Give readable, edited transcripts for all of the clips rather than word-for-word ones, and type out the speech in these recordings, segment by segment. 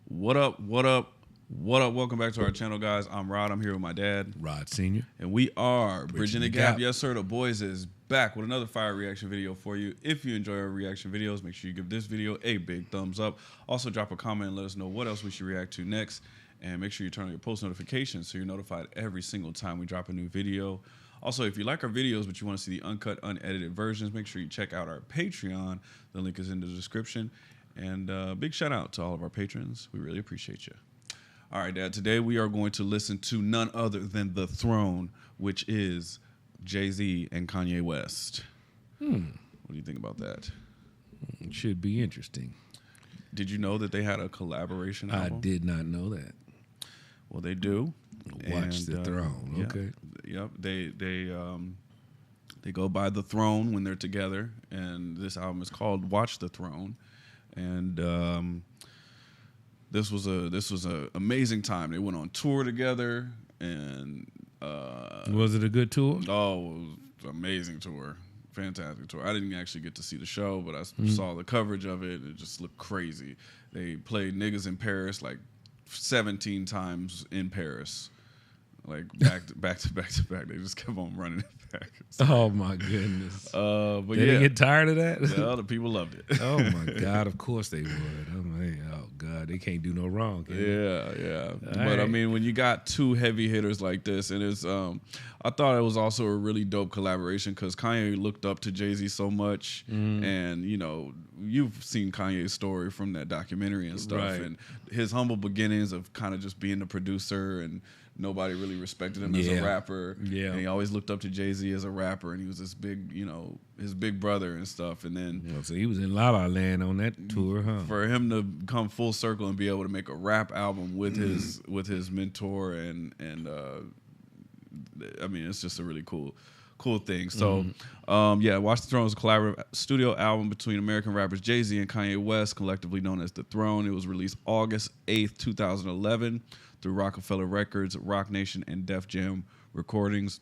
What up, what up, what up? Welcome back to our channel, guys. I'm Rod. I'm here with my dad. Rod Sr. And we are Bridging the Gap. Yes, sir. The boys is back with another fire reaction video for you. If you enjoy our reaction videos, make sure you give this video a big thumbs up. Also, drop a comment and let us know what else we should react to next. And make sure you turn on your post notifications so you're notified every single time we drop a new video. Also, if you like our videos but you want to see the uncut, unedited versions, make sure you check out our Patreon. The link is in the description. And big shout out to all of our patrons. We really appreciate you. All right, Dad, today we are going to listen to none other than The Throne, which is Jay-Z and Kanye West. What do you think about that? It should be interesting. Did you know that they had a collaboration album? I did not know that. Well, they do. Watch The Throne, okay. Yep, they go by The Throne when they're together, and this album is called Watch the Throne. And this was a amazing time. They went on tour together, and was it a good tour? Oh, it was an amazing tour, fantastic tour. I didn't actually get to see the show, but I saw the coverage of it. It just looked crazy. They played Niggas in Paris like 17 times in Paris, like back to back. They just kept on running it back. Oh my goodness! But they didn't get tired of that. Yeah, the people loved it. Oh my God! Of course they would. Oh God, they can't do no wrong. Yeah. But right. I mean, when you got two heavy hitters like this, and it's I thought it was also a really dope collaboration because Kanye looked up to Jay-Z so much, and you know, you've seen Kanye's story from that documentary and stuff, right. And his humble beginnings of kind of just being the producer and nobody really respected him as a rapper. Yeah. And he always looked up to Jay-Z as a rapper, and he was this big, you know, his big brother and stuff. And then so he was in La La Land on that tour, huh? For him to come full circle and be able to make a rap album with his mentor and I mean, it's just a really cool thing. So, yeah, Watch the Throne is a collaborative studio album between American rappers Jay-Z and Kanye West, collectively known as The Throne. It was released August 8th, 2011 through Rockefeller Records, Rock Nation, and Def Jam Recordings.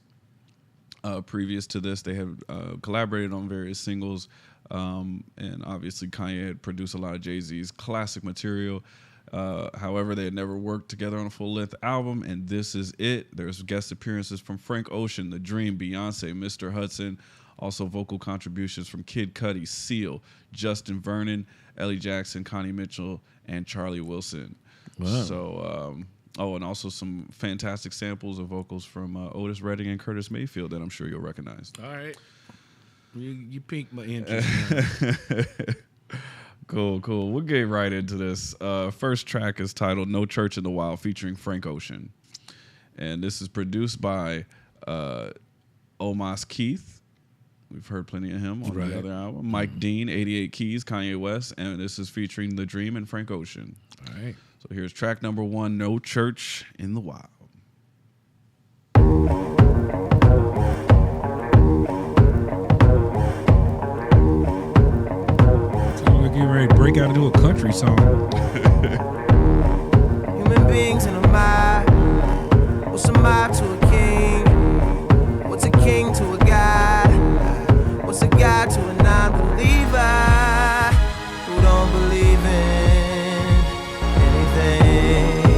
Previous to this, they have collaborated on various singles, and obviously Kanye had produced a lot of Jay-Z's classic material. However, they had never worked together on a full-length album, and this is it. There's guest appearances from Frank Ocean, The Dream, Beyonce, Mr. Hudson, also vocal contributions from Kid Cudi, Seal, Justin Vernon, Ellie Jackson, Connie Mitchell, and Charlie Wilson. Wow. So, and also some fantastic samples of vocals from Otis Redding and Curtis Mayfield that I'm sure you'll recognize. All right. You piqued my interest. Cool. We'll get right into this. First track is titled No Church in the Wild, featuring Frank Ocean. And this is produced by Omos Keith. We've heard plenty of him on the other album. Mike Dean, 88 Keys, Kanye West. And this is featuring The Dream and Frank Ocean. All right. So here's track number 1, No Church in the Wild. Getting ready to break out into a country song. Human beings in a mob. What's a mob to a king? What's a king to a god? What's a god to a non-believer who don't believe in anything?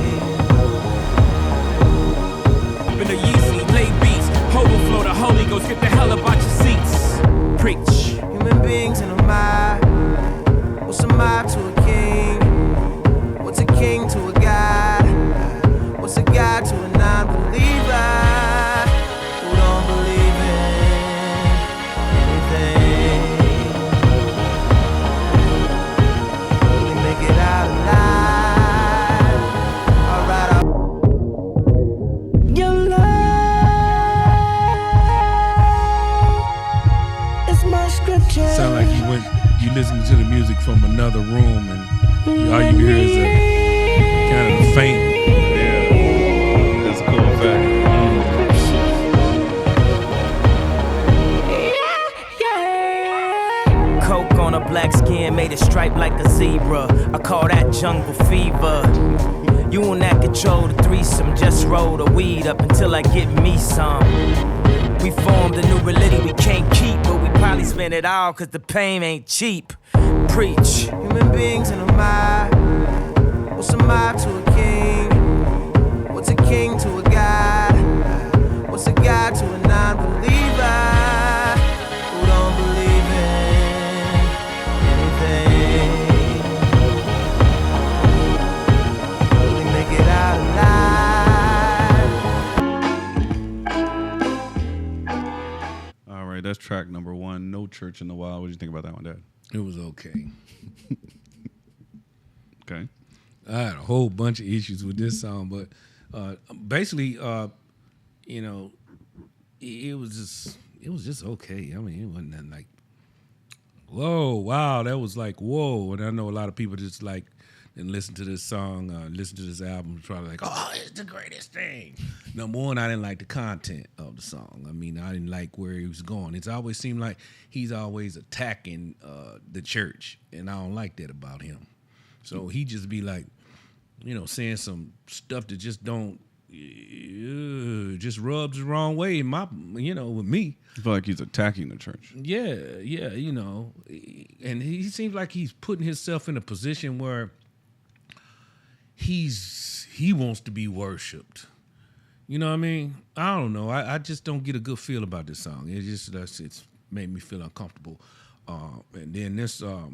Open the Yeezy, play beats, overflow the Holy Ghost, get the hell up out your seats. Preach. Human beings in a mob. What's a mob to a king? What's a king to a god? What's a god to a non-believer who don't believe in anything? Really make it out alive. Alright, your love is my scripture. Sound like you listening to the music from another room, and all you hear is a kind of a faint. Yeah, that's a cool effect. Coke on a black skin, made it stripe like a zebra. I call that jungle fever. You will not control the threesome, just roll the weed up until I get me some. We formed a new religion we can't keep, but we probably spend it all cause the pain ain't cheap. Preach. Human beings in a mob. What's a mob track number 1, No Church in the Wild. What did you think about that one, Dad? It was okay. Okay. I had a whole bunch of issues with this song, but basically, you know, it was just okay. I mean, it wasn't nothing like, whoa, wow, that was like, whoa. And I know a lot of people just like and listen to this song, listen to this album, probably like, oh, it's the greatest thing. Number one, I didn't like the content of the song. I mean, I didn't like where he was going. It's always seemed like he's always attacking the church, and I don't like that about him. So he just be like, you know, saying some stuff that just don't, just rubs the wrong way in my, you know, with me. I feel like he's attacking the church. Yeah, you know, and he seems like he's putting himself in a position where he wants to be worshipped. You know what I mean? I don't know. I just don't get a good feel about this song. It's made me feel uncomfortable. And then this, what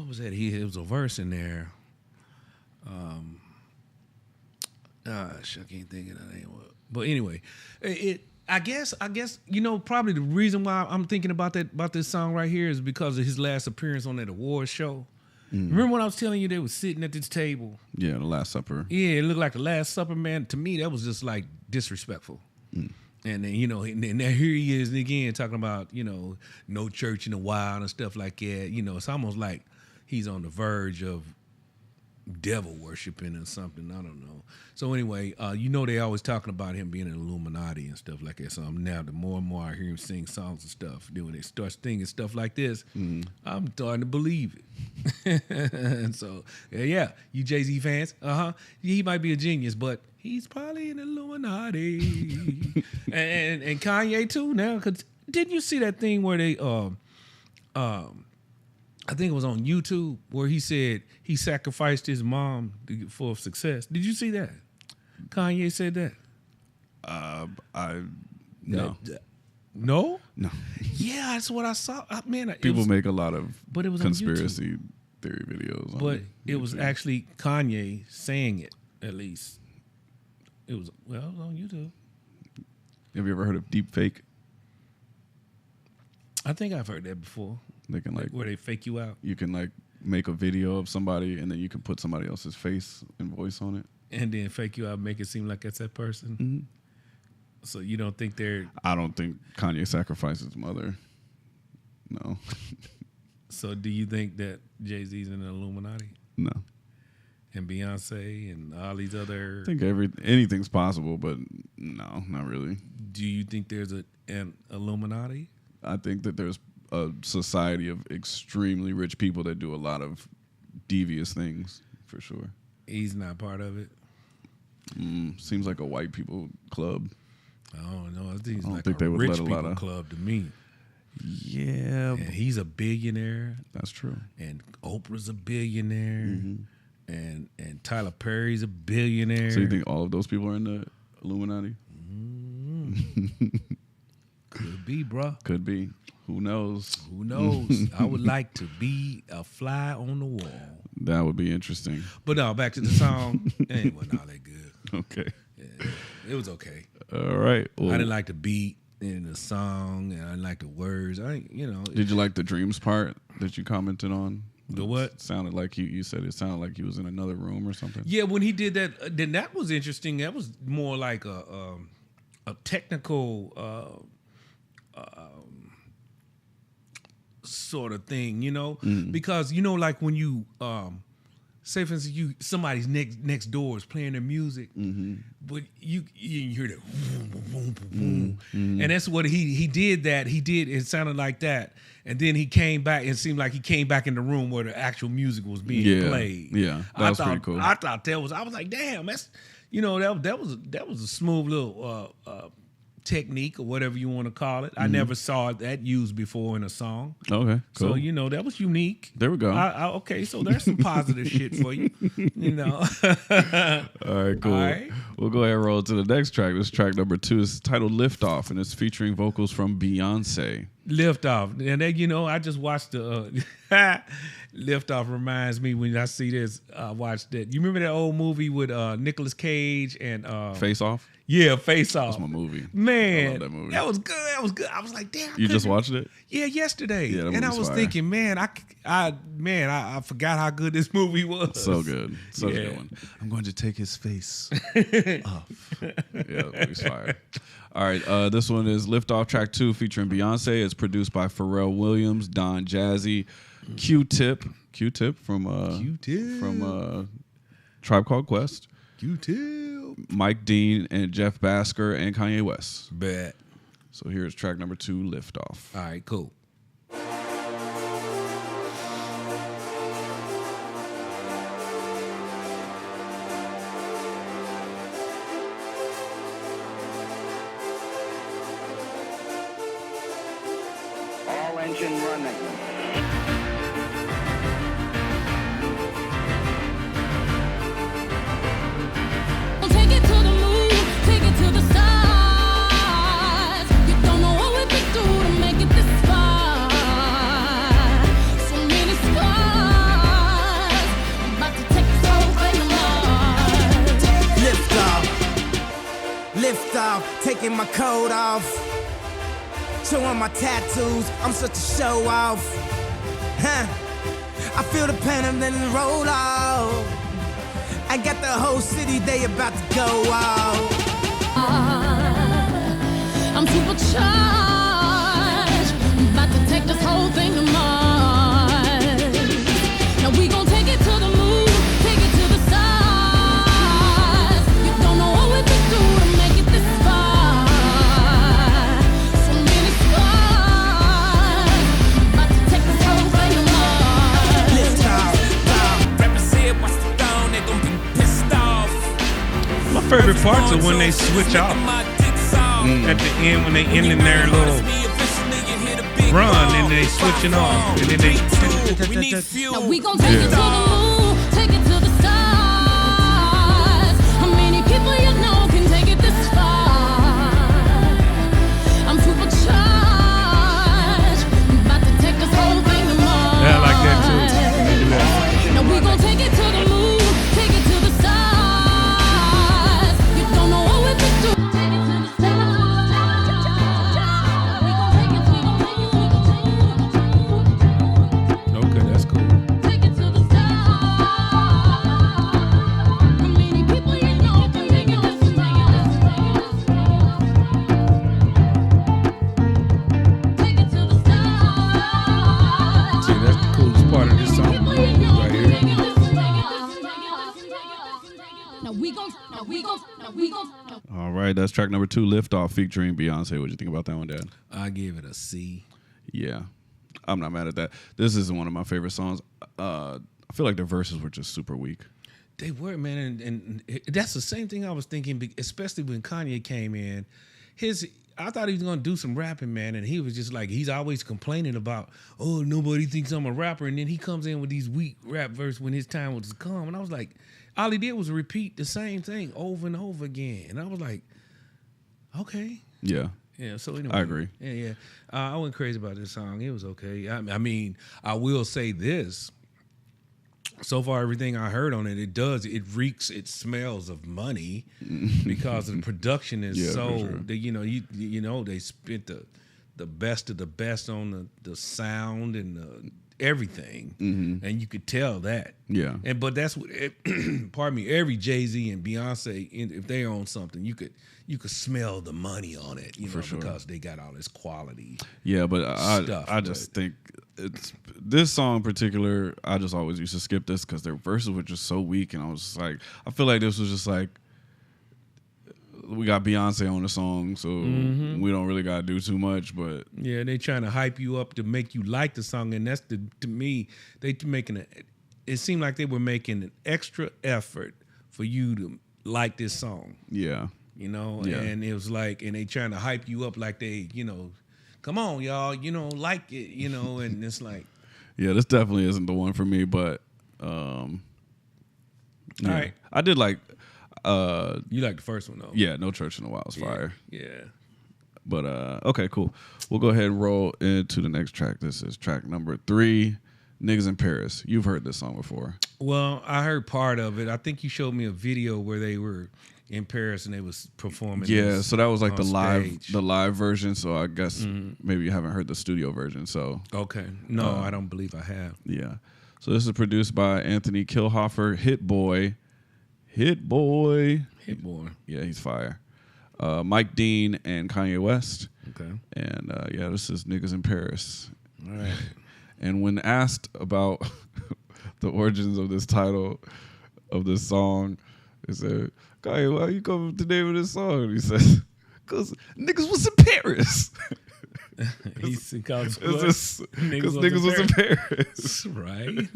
was that? It was a verse in there. Gosh, I can't think of that name. But anyway, I guess you know, probably the reason why I'm thinking about this song right here is because of his last appearance on that awards show. Remember when I was telling you they was sitting at this table? Yeah, the Last Supper. Yeah, it looked like the Last Supper, man. To me, that was just like disrespectful. And then, you know, and here he is again talking about, you know, no church in the wild and stuff like that. You know, it's almost like he's on the verge of devil worshiping or something. I don't know. So anyway, you know, they always talking about him being an Illuminati and stuff like that. So now the more and more I hear him sing songs and stuff, then when they start singing stuff like this, I'm starting to believe it. And so, yeah, you Jay-Z fans, he might be a genius, but he's probably an Illuminati. and Kanye too now, because didn't you see that thing where they, I think it was on YouTube where he said he sacrificed his mom for success. Did you see that? Kanye said that. No. No? No. Yeah, that's what I saw. Man, People make a lot of but it was conspiracy theory videos. But it was actually Kanye saying it, at least. It was on YouTube. Have you ever heard of deep fake? I think I've heard that before. They can like where they fake you out. You can like make a video of somebody and then you can put somebody else's face and voice on it. And then fake you out, make it seem like that's that person. Mm-hmm. So you don't think they're... I don't think Kanye sacrificed his mother. No. So do you think that Jay-Z's in the Illuminati? No. And Beyonce and all these other... I think anything's possible, but no, not really. Do you think there's an Illuminati? I think that there's a society of extremely rich people that do a lot of devious things, for sure. He's not part of it? Seems like a white people club. I don't know. I think it's like think a they would rich let a people lot of... club to me. Yeah. And he's a billionaire. That's true. And Oprah's a billionaire. Mm-hmm. And Tyler Perry's a billionaire. So you think all of those people are in the Illuminati? Could be, bro. Could be. Who knows? Who knows? I would like to be a fly on the wall. That would be interesting. But no, back to the song. It wasn't all that good. Okay. Yeah, it was okay. All right. Well, I didn't like the beat in the song, and I didn't like the words. Did you like the dreams part that you commented on? The what? It sounded like you said it sounded like he was in another room or something. Yeah, when he did that, then that was interesting. That was more like a technical sort of thing, you know, because you know, like when you say, for instance, somebody's next door is playing their music, but you hear that, and that's what he did. That he did. It sounded like that, and then he came back. It seemed like he came back in the room where the actual music was being played. Yeah, that was pretty cool. I thought I was like, damn, that's that was a smooth little technique or whatever you want to call it. I never saw that used before in a song. Okay, cool. So that was unique. There we go. Okay, so there's some positive shit for you. You know. All right, cool. All right. We'll go ahead and roll to the next track. This track number 2 is titled "Lift Off" and it's featuring vocals from Beyonce. Lift Off. And then, I just watched the Lift Off reminds me when I see this, I watched that. You remember that old movie with Nicolas Cage and Face Off? Yeah, Face Off. That's my movie. Man, I love that movie. That was good. That was good. I was like, damn. You just watched it? Yeah, yesterday. Yeah, that and I movie's was fire. thinking, man, I forgot how good this movie was. So good. Such a Yeah. good one. I'm going to take his face off. Yeah, that movie's fire. All right, this one is Lift Off Track 2 featuring Beyonce. It's produced by Pharrell Williams, Don Jazzy, Q-Tip from Tribe Called Quest, Q-Tip. Mike Dean, and Jeff Basker, and Kanye West. Bet. So here's track number 2, Lift Off. All right, cool. All engine running. Take it to the moon, take it to the stars. You don't know what we've been through to make it this far. So many scars. I'm about to take this whole thing apart. Lift off, taking my coat off. Showing my tattoos, I'm such a show off. Huh? I feel the pain and then roll off. I got the whole city, they about to go off. I'm supercharged. I'm about to take this whole thing to Mars. Now we gon' take it to the moon, take it to the stars. You don't know what we've been through to make it this far. So many scars. I'm about to take this whole thing to Mars. Lift off. Represent what's the throne, they gon' be pissed off. My favorite parts are when they switch off at the end, when they end in their little run and they switching off. And then they. Now we gon' take it to the moon, take it to the stars. How many people you know can take it this far? I'm supercharged. I'm about to take this whole thing to Mars. Yeah, I like that too. Now we gon' take it to the moon, take it to the stars. You don't know what we've been through. Take it to the stars. We gon' take it to the Okay, that's cool. Take it to the stars. How many people you know can take it this far? Take it to the stars. See, that's the coolest part of this song right here. Now we gon' All right, that's track number 2, Lift Off featuring Beyonce. What do you think about that one, Dad? I give it a C. Yeah, I'm not mad at that. This isn't one of my favorite songs. I feel like the verses were just super weak. They were, man, and that's the same thing I was thinking, especially when Kanye came in. I thought he was gonna do some rapping, man, and he was just like, he's always complaining about, oh, nobody thinks I'm a rapper, and then he comes in with these weak rap verses when his time was to come, and I was like, all he did was repeat the same thing over and over again, and I was like, okay. Yeah, Yeah, so anyway. I agree. Yeah. I went crazy about this song. It was okay. I mean, I will say this. So far, everything I heard on it, it reeks, it smells of money because the production is Yeah, so, for sure. they spent the best of the best on the sound and everything, and you could tell that. Yeah. But that's what, pardon me, every Jay-Z and Beyonce, if they own something, you could smell the money on it, For sure. because they got all this quality. Yeah, but Stuff, I just think it's this song in particular. I just always used to skip this because their verses were just so weak, and I was just like, I feel like this was just like, we got Beyonce on the song, so we don't really gotta do too much. But Yeah, they trying to hype you up to make you like the song, and that's to me, it seemed like they were making an extra effort for you to like this song, yeah, Yeah. and it was like, and they trying to hype you up like they, come on, y'all, like it, and it's like, yeah, this definitely isn't the one for me. But yeah. right. I did like you like the first one though. yeah, No Church in the Wild was Yeah. fire. Yeah. But okay, cool. We'll go ahead and roll into the next track. This is track number 3, Niggas in Paris. You've heard this song before. Well, I heard part of it. I think you showed me a video where they were in Paris and they was performing. Yeah, so that was like the stage. live version. So I guess maybe you haven't heard the studio version. So okay, no, I don't believe I have. yeah. So this is produced by Anthony Kilhofer, Hit Boy. Yeah, he's fire. Mike Dean and Kanye West. Okay, And yeah, this is Niggas in Paris. all right. And when asked about the origins of this title of this song, they said, Kanye, why you come with the name of this song? And he says, because niggas was in Paris. Because niggas was in Paris. Right.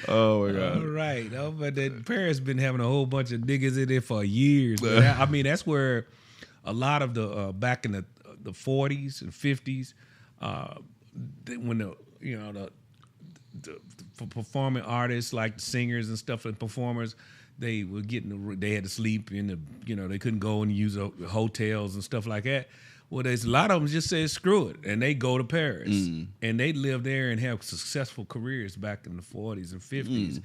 Oh, my God. All right. Oh, but Paris been having a whole bunch of niggas in there for years. But I mean, that's where a lot of the back in the 40s and 50s, when the performing artists like the singers and stuff and performers, they were they had to sleep in they couldn't go and use hotels and stuff like that. Well, there's a lot of them just said screw it, and they go to Paris, and they live there and have successful careers back in the 40s and 50s,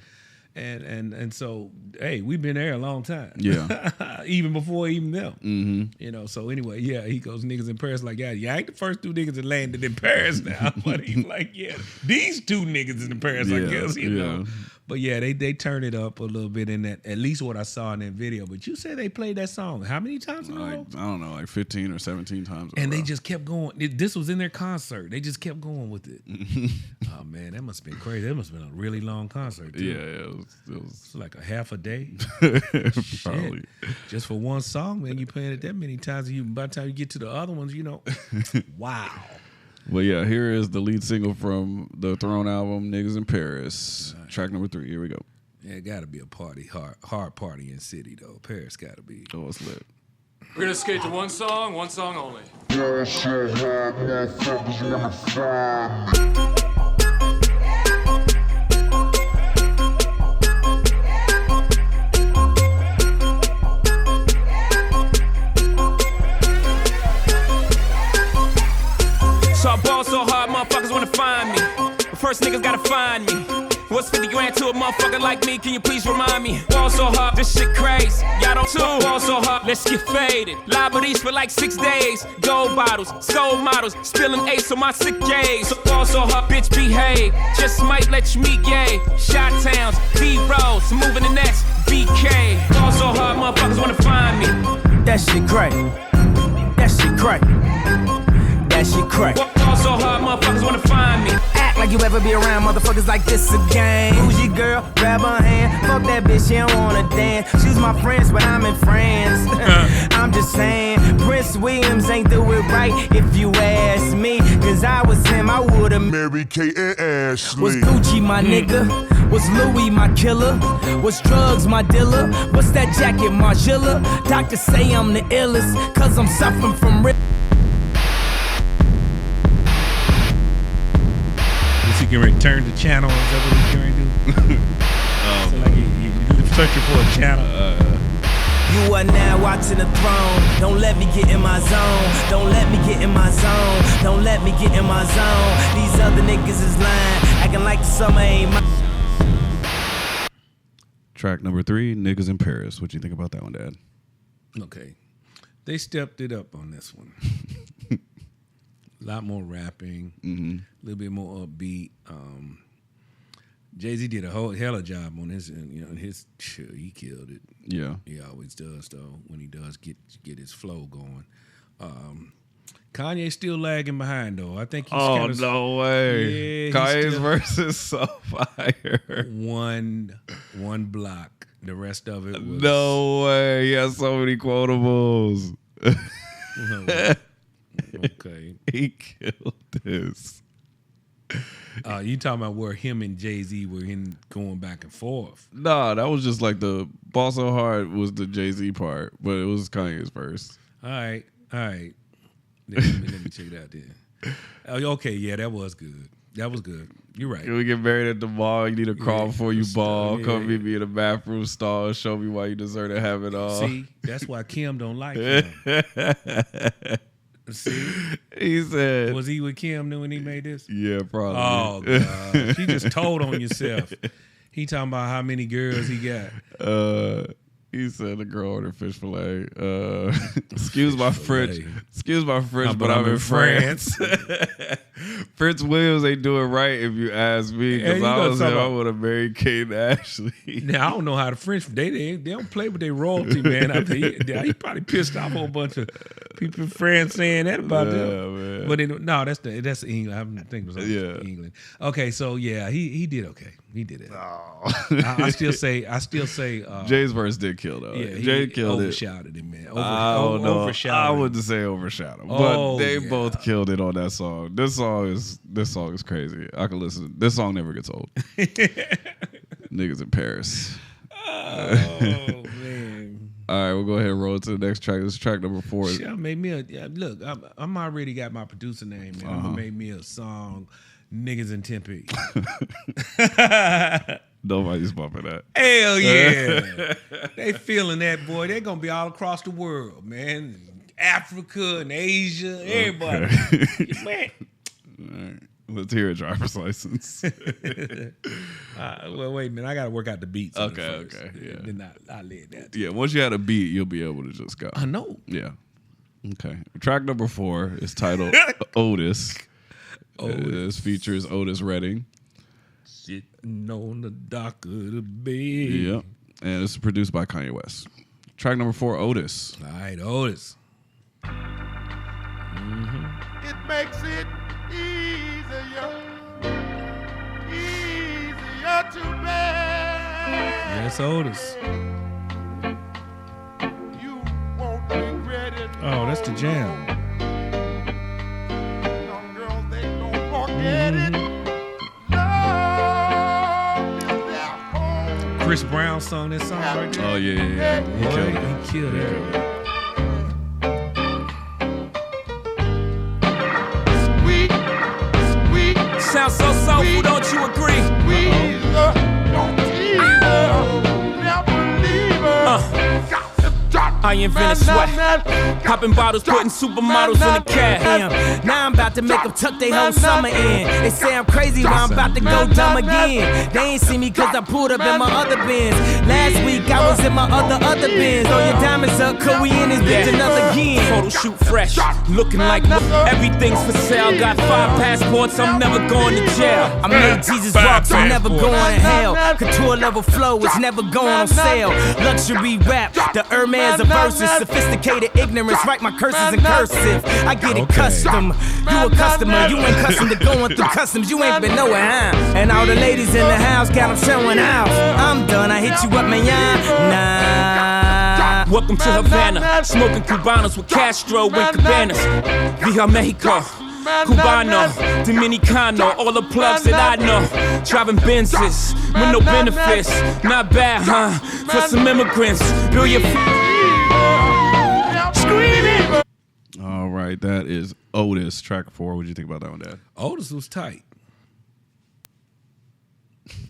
and so hey, we've been there a long time, Yeah, even before them, So anyway, yeah, he goes niggas in Paris like yeah, I ain't the first 2 niggas that landed in Paris now, but he's like these 2 niggas in Paris, I guess, know. But yeah, they turn it up a little bit in that, at least what I saw in that video. But you said they played that song how many times in a row? I don't know, like 15 or 17 times. And they just kept going. This was in their concert. They just kept going with it. Oh man, that must have been crazy. That must have been a really long concert too. Yeah, it was It's like a half a day. probably. Just for one song, man, you playing it that many times. By the time you get to the other ones, wow. Well, yeah, here is the lead single from the Throne album, Niggas in Paris. Right. Track number 3. Here we go. Yeah, it got to be a party, hard party in city, though. Paris got to be. Oh, it's lit. We're going to skate to one song only. So I ball so hard, motherfuckers wanna find me. But first niggas gotta find me. What's 50 grand to a motherfucker like me? Can you please remind me? Ball so hard, this shit crazy. Y'all don't too. Ball so hard, let's get faded. Liberties for like 6 days. Gold bottles, soul models, spilling ace on my sick days. So ball so hard, bitch behave. Just might let you meet gay. Shot towns, B-rolls, moving the next BK. Ball so hard, motherfuckers wanna find me. That shit crack. That shit crack. That shit crack. Ball so hard, motherfuckers wanna find me. Act like you ever be around motherfuckers like this again. Who's your girl? Grab her hand. Fuck that bitch, she don't wanna dance. She's my friends, but I'm in France. I'm just saying, Prince Williams ain't do it right if you ask me. Cause I was him, I would've married Kate and Ashley. Was Gucci my nigga? Was Louis my killer? Was drugs my dealer? What's that jacket, Margilla? Doctors say I'm the illest, cause I'm suffering from He can return the channel. Is that what he's going to do? So like he's searching for a channel. You are now watching the throne. Don't let me get in my zone. Don't let me get in my zone. Don't let me get in my zone. These other niggas is lying, acting like the summer ain't my. Track number 3, Niggas in Paris. What you think about that one, Dad? Okay. They stepped it up on this one. A lot more rapping, a little bit more upbeat. Jay-Z did a whole hell of a job on this, and he killed it. Yeah, he always does though. When he does get his flow going, Kanye's still lagging behind though. I think he's no way. Yeah, Kanye's verse is so fire. One block. The rest of it was no way. He has so many quotables. Okay. He killed this. You talking about where him and Jay-Z were going back and forth? Nah, that was just like the Ball So Hard was the Jay-Z part, but it was Kanye's verse. All right. Let me check it out then. Okay, yeah, that was good. You're right. Can we get married at the mall? You need to crawl before you ball. Come meet me in the bathroom stall. Show me why you deserve to have it all. See, that's why Kim don't like him. See, He said, was he with Kim when he made this? yeah, probably. Oh God, you just told on yourself. He talking about how many girls he got. He said the girl ordered fish fillet. Excuse my French. fillet. Excuse my French, but I'm in France. Prince Williams ain't doing right if you ask me, because I was him, I would have married Kate Ashley. Now I don't know how the French they don't play with their royalty, man. I think he probably pissed off a whole bunch of people in France saying that about them. Man. But no, that's England. I think it was England. Okay, so yeah, he did okay. He did it. Oh. I still say Jay's verse did kill though. Yeah, Jay killed overshadowed him, man. I don't know. Overshadowed I him. wouldn't say overshadowed, but they yeah. both killed it on that song. This song is crazy. I can listen. This song never gets old. Niggas in Paris. Oh man. All right, we'll go ahead and roll to the next track. This is track number 4. Shit, made me look. I'm already got my producer name, man. I'm gonna make me a song, Niggas in Tempe. Nobody's bumping that. Hell yeah. They feeling that, boy. They're gonna be all across the world, man. Africa and Asia, everybody. Man. All right. Let's hear a driver's license. Well, wait a minute. I gotta work out the beats. Okay, first. yeah. Then I led that. Yeah, once you had a beat, you'll be able to just go. I know. Yeah. Okay. Track number 4 is titled Otis. This features Otis Redding. Sitting on the dock of the bed. Yep. And it's produced by Kanye West. Track number 4, Otis. All right, Otis. It makes it easier to bear. Yes, Otis. You won't regret it. Oh, that's the jam. Young girls, they don't forget it. Love is their home. Chris Brown sung this song right there. Oh, yeah. He Boy, killed it. He killed it. Sounds so soulful, don't you agree? I invented sweat. Popping bottles, putting supermodels in the cab. Damn, now I'm about to make them tuck their whole summer in. They say I'm crazy, but I'm about to go dumb again. They ain't see me cause I pulled up in my other Benz. Last week I was in my other Benz. Throw your diamonds up, cause we in this bitch another again. Photo shoot fresh, looking like everything's for sale. Got 5 passports, I'm never going to jail. I made Jesus walk, so I'm never going to hell. Couture level flow is never going on sale. Luxury rap, the Hermes of verses. Sophisticated ignorance, write my curses in cursive. I get it custom. You a customer, you ain't accustomed to going through customs. You ain't been nowhere, huh? And all the ladies in the house got them showing out. I'm done, I hit you up, man, nah. Welcome to Havana, smoking Cubanos with Castro and Cabanas. Via Mexico, Cubano, Dominicano, all the plugs that I know. Driving Benzes with no benefits, not bad, huh? For some immigrants, build your screaming. All right, that is Otis, track 4. What did you think about that one, Dad? Otis was tight.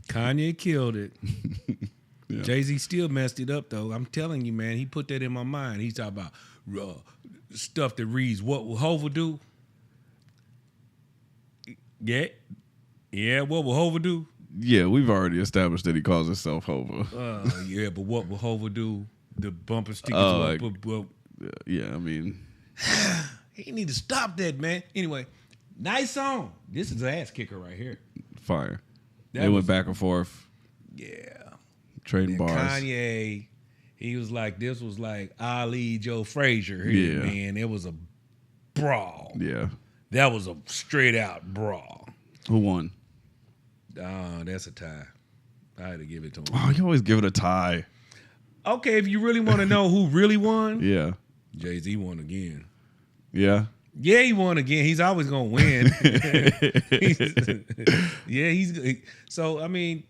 Kanye killed it. Yeah. Jay-Z still messed it up, though. I'm telling you, man, he put that in my mind. He's talking about stuff that reads, what will Hova do? Yeah, what will Hova do? Yeah, we've already established that he calls himself Hova. Yeah, but what will Hova do? The bumper stickers. Yeah, I mean, he need to stop that, man. Anyway, nice song. This is an ass kicker right here. fire. That They was- went back and forth, Yeah. trading And bars. Kanye, he was like, this was like Ali, Joe Frazier here, Yeah. man. It was a brawl. Yeah. That was a straight out brawl. Who won? Oh, that's a tie. I had to give it to him. Oh, you always give it a tie. Okay, if you really want to know who really won, Yeah. Jay-Z won again. Yeah. Yeah, he won again. He's always gonna win. So I mean,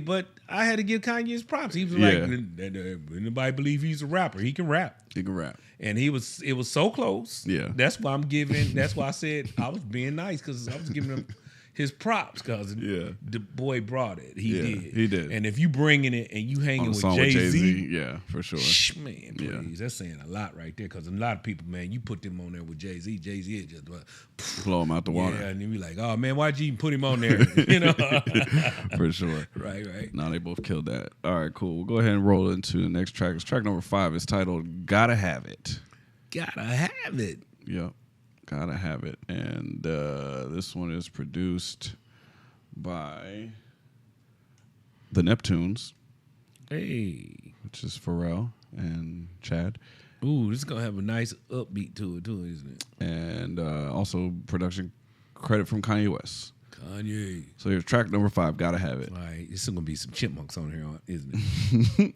but I had to give Kanye his props. He was like, nobody believe he's a rapper. He can rap, He can rap. and it was so close. Yeah. that's why I'm giving. That's why I said I was being nice because I was giving him his props because the boy brought it. He did. And if you bringing it and you hanging with song Jay-Z, yeah, for sure. Man, please, that's saying a lot right there. Because a lot of people, man, you put them on there with Jay-Z is just blow him out the water. Yeah, and you be like, oh man, why'd you even put him on there? You know, for sure. Right. Now they both killed that. All right, cool. We'll go ahead and roll into the next track. It's track number 5. It's titled "Gotta Have It." Gotta have it. Yep. Gotta Have It. And this one is produced by the Neptunes. Hey. Which is Pharrell and Chad. Ooh, this is going to have a nice upbeat to it, too, isn't it? And also production credit from Kanye West. Kanye. So here's track number 5, Gotta Have It. All right, there's going to be some chipmunks on here, isn't it?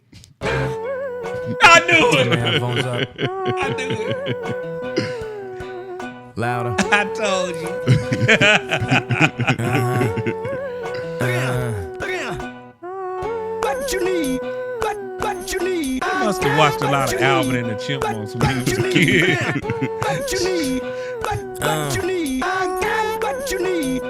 I knew it. Headphones up. I knew it. Louder. I told you. What you need? What you need? I must have watched a lot of Alvin and the Chipmunks when he was a kid. What you need? What you need? I got what you need.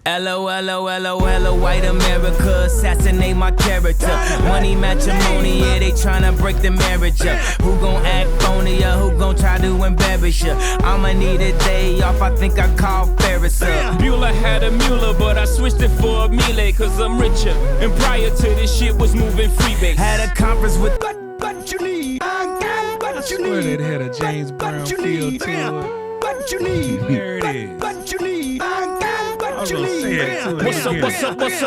LOLOLOL, white America, assassinate my character. Money matrimony, yeah, they tryna break the marriage up. Who gon' act phony or who gon' try to embarrass ya? I'ma need a day off, I think I call Ferris up. Bueller had a Mueller, but I switched it for a Miele, cause I'm richer. And prior to this shit was moving freebase. Had a conference with What you need? I got what you Swear need. that had a James Brown feel to it. What you need? There it is. What you need? I got I was what you gonna need. say it too.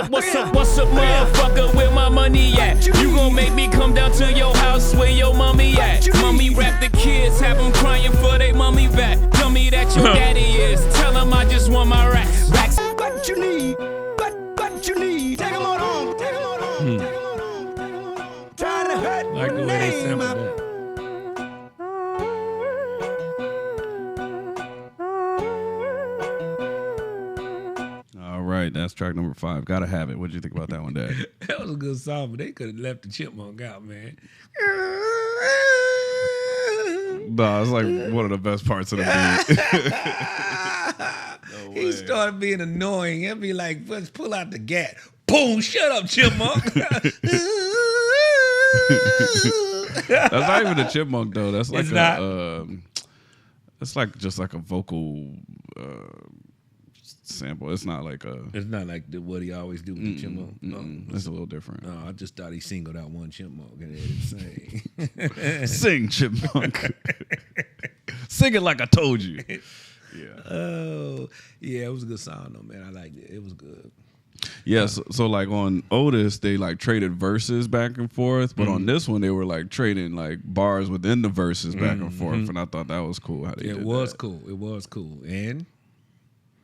What's up, motherfucker, where my money at? You gon' make me come down to your house where your mommy at. Mommy rap the kids, have them crying for they mommy back. Tell me that your daddy is, tell him I just want my racks. What you need? What you need? Take 'em on home. Take 'em on home. Take 'em on home. Take 'em on home. Try to hurt Like the way they name sample up. that. All right, that's track number 5. Gotta Have It. What'd you think about that one, Dad? That was a good song, but they could have left the chipmunk out, man. Nah, it's like one of the best parts of the beat. He started being annoying. He'd be like, let's pull out the gat. Boom, shut up, chipmunk. That's not even a chipmunk though. That's like It's not. it's like just like a vocal sample. It's not like a. It's not like what he always do with the chipmunk. No. It's a little different. No, I just thought he singled out one chipmunk and had it sing. Sing, chipmunk. Sing it like I told you. Yeah. Oh, yeah, it was a good song though, man. I liked it. It was good. Yeah, so like on Otis, they like traded verses back and forth, but on this one, they were like trading like bars within the verses back and forth, and I thought that was cool how they did It was that. cool. It was cool. And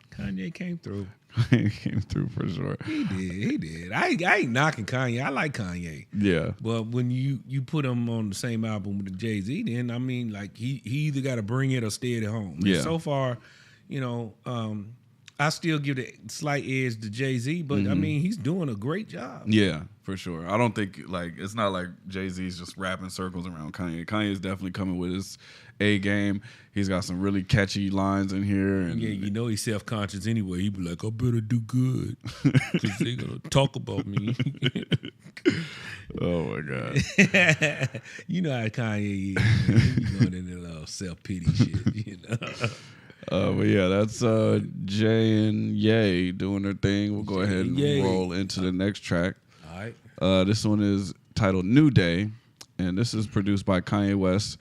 Kanye came through. He came through for sure. He did. I ain't knocking Kanye. I like Kanye. Yeah. But when you put him on the same album with Jay-Z, then I mean, like he either got to bring it or stay at home. Yeah. And so far, you know, I still give the slight edge to Jay-Z, but I mean, he's doing a great job. Yeah, for sure. I don't think like it's not like Jay-Z's just rapping circles around Kanye. Kanye's definitely coming with his A game. He's got some really catchy lines in here. And Yeah, you know he's self-conscious anyway. He be like, I better do good because they gonna talk about me. Oh my God. You know how Kanye is. He going into a little self-pity shit, you know. But yeah, that's Jay and Ye doing their thing. We'll go ahead and Ye. roll into the next track. All right. This one is titled New Day, and this is produced by Kanye West,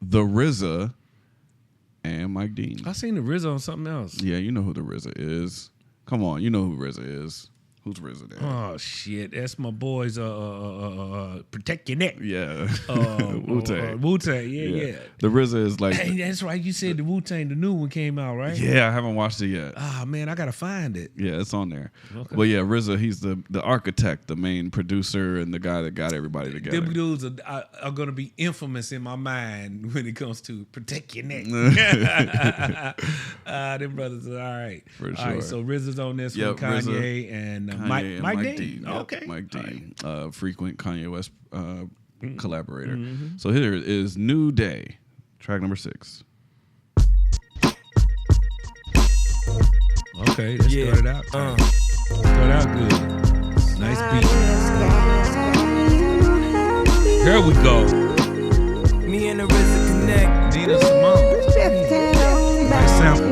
The RZA, and Mike Dean. I seen the RZA on something else. Yeah, you know who the RZA is. Come on, you know who RZA is. Who's RZA there? Oh shit, that's my boys. Protect your neck. Yeah. Wu-Tang. Wu-Tang. Yeah. The RZA is like. Hey, that's right. You said the Wu-Tang, the new one came out, right? Yeah, I haven't watched it yet. Ah man, I gotta find it. Yeah, it's on there. Okay. But yeah, RZA, he's the architect, the main producer, and the guy that got everybody together. Them dudes are gonna be infamous in my mind when it comes to protect your neck. Them brothers are all right. For All sure. right, so RZA's on this Yep, one, Kanye RZA. and Kanye and Mike Dean. Yep, Okay, Mike All Dean, right. frequent Kanye West collaborator. So here is New Day, track number 6. Okay, that started out. Started out good. Nice beat. Here we go. Me and the RZA connect. Nina Simone. Nice sample.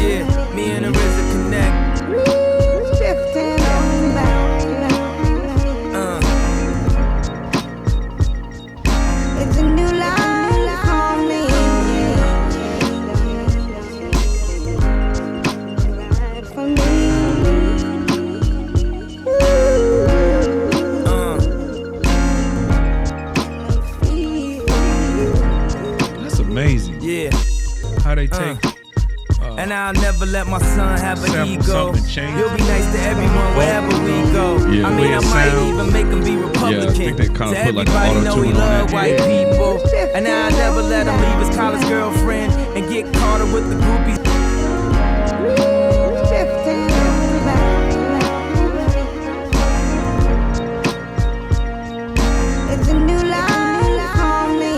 Yeah, me and the RZA connect. It's a new life for me. Life for me. That's amazing. Yeah. How they take. And I'll never let my son have an Sample ego. something, change He'll be nice to everyone wherever we go. Yeah. I mean, I Weird might sound. even make him be Republican. think they kinda So put like an everybody know he auto-tune on love that. white people. And I'll never let him leave his college girlfriend and get caught up with the groupies. It's a new life for me.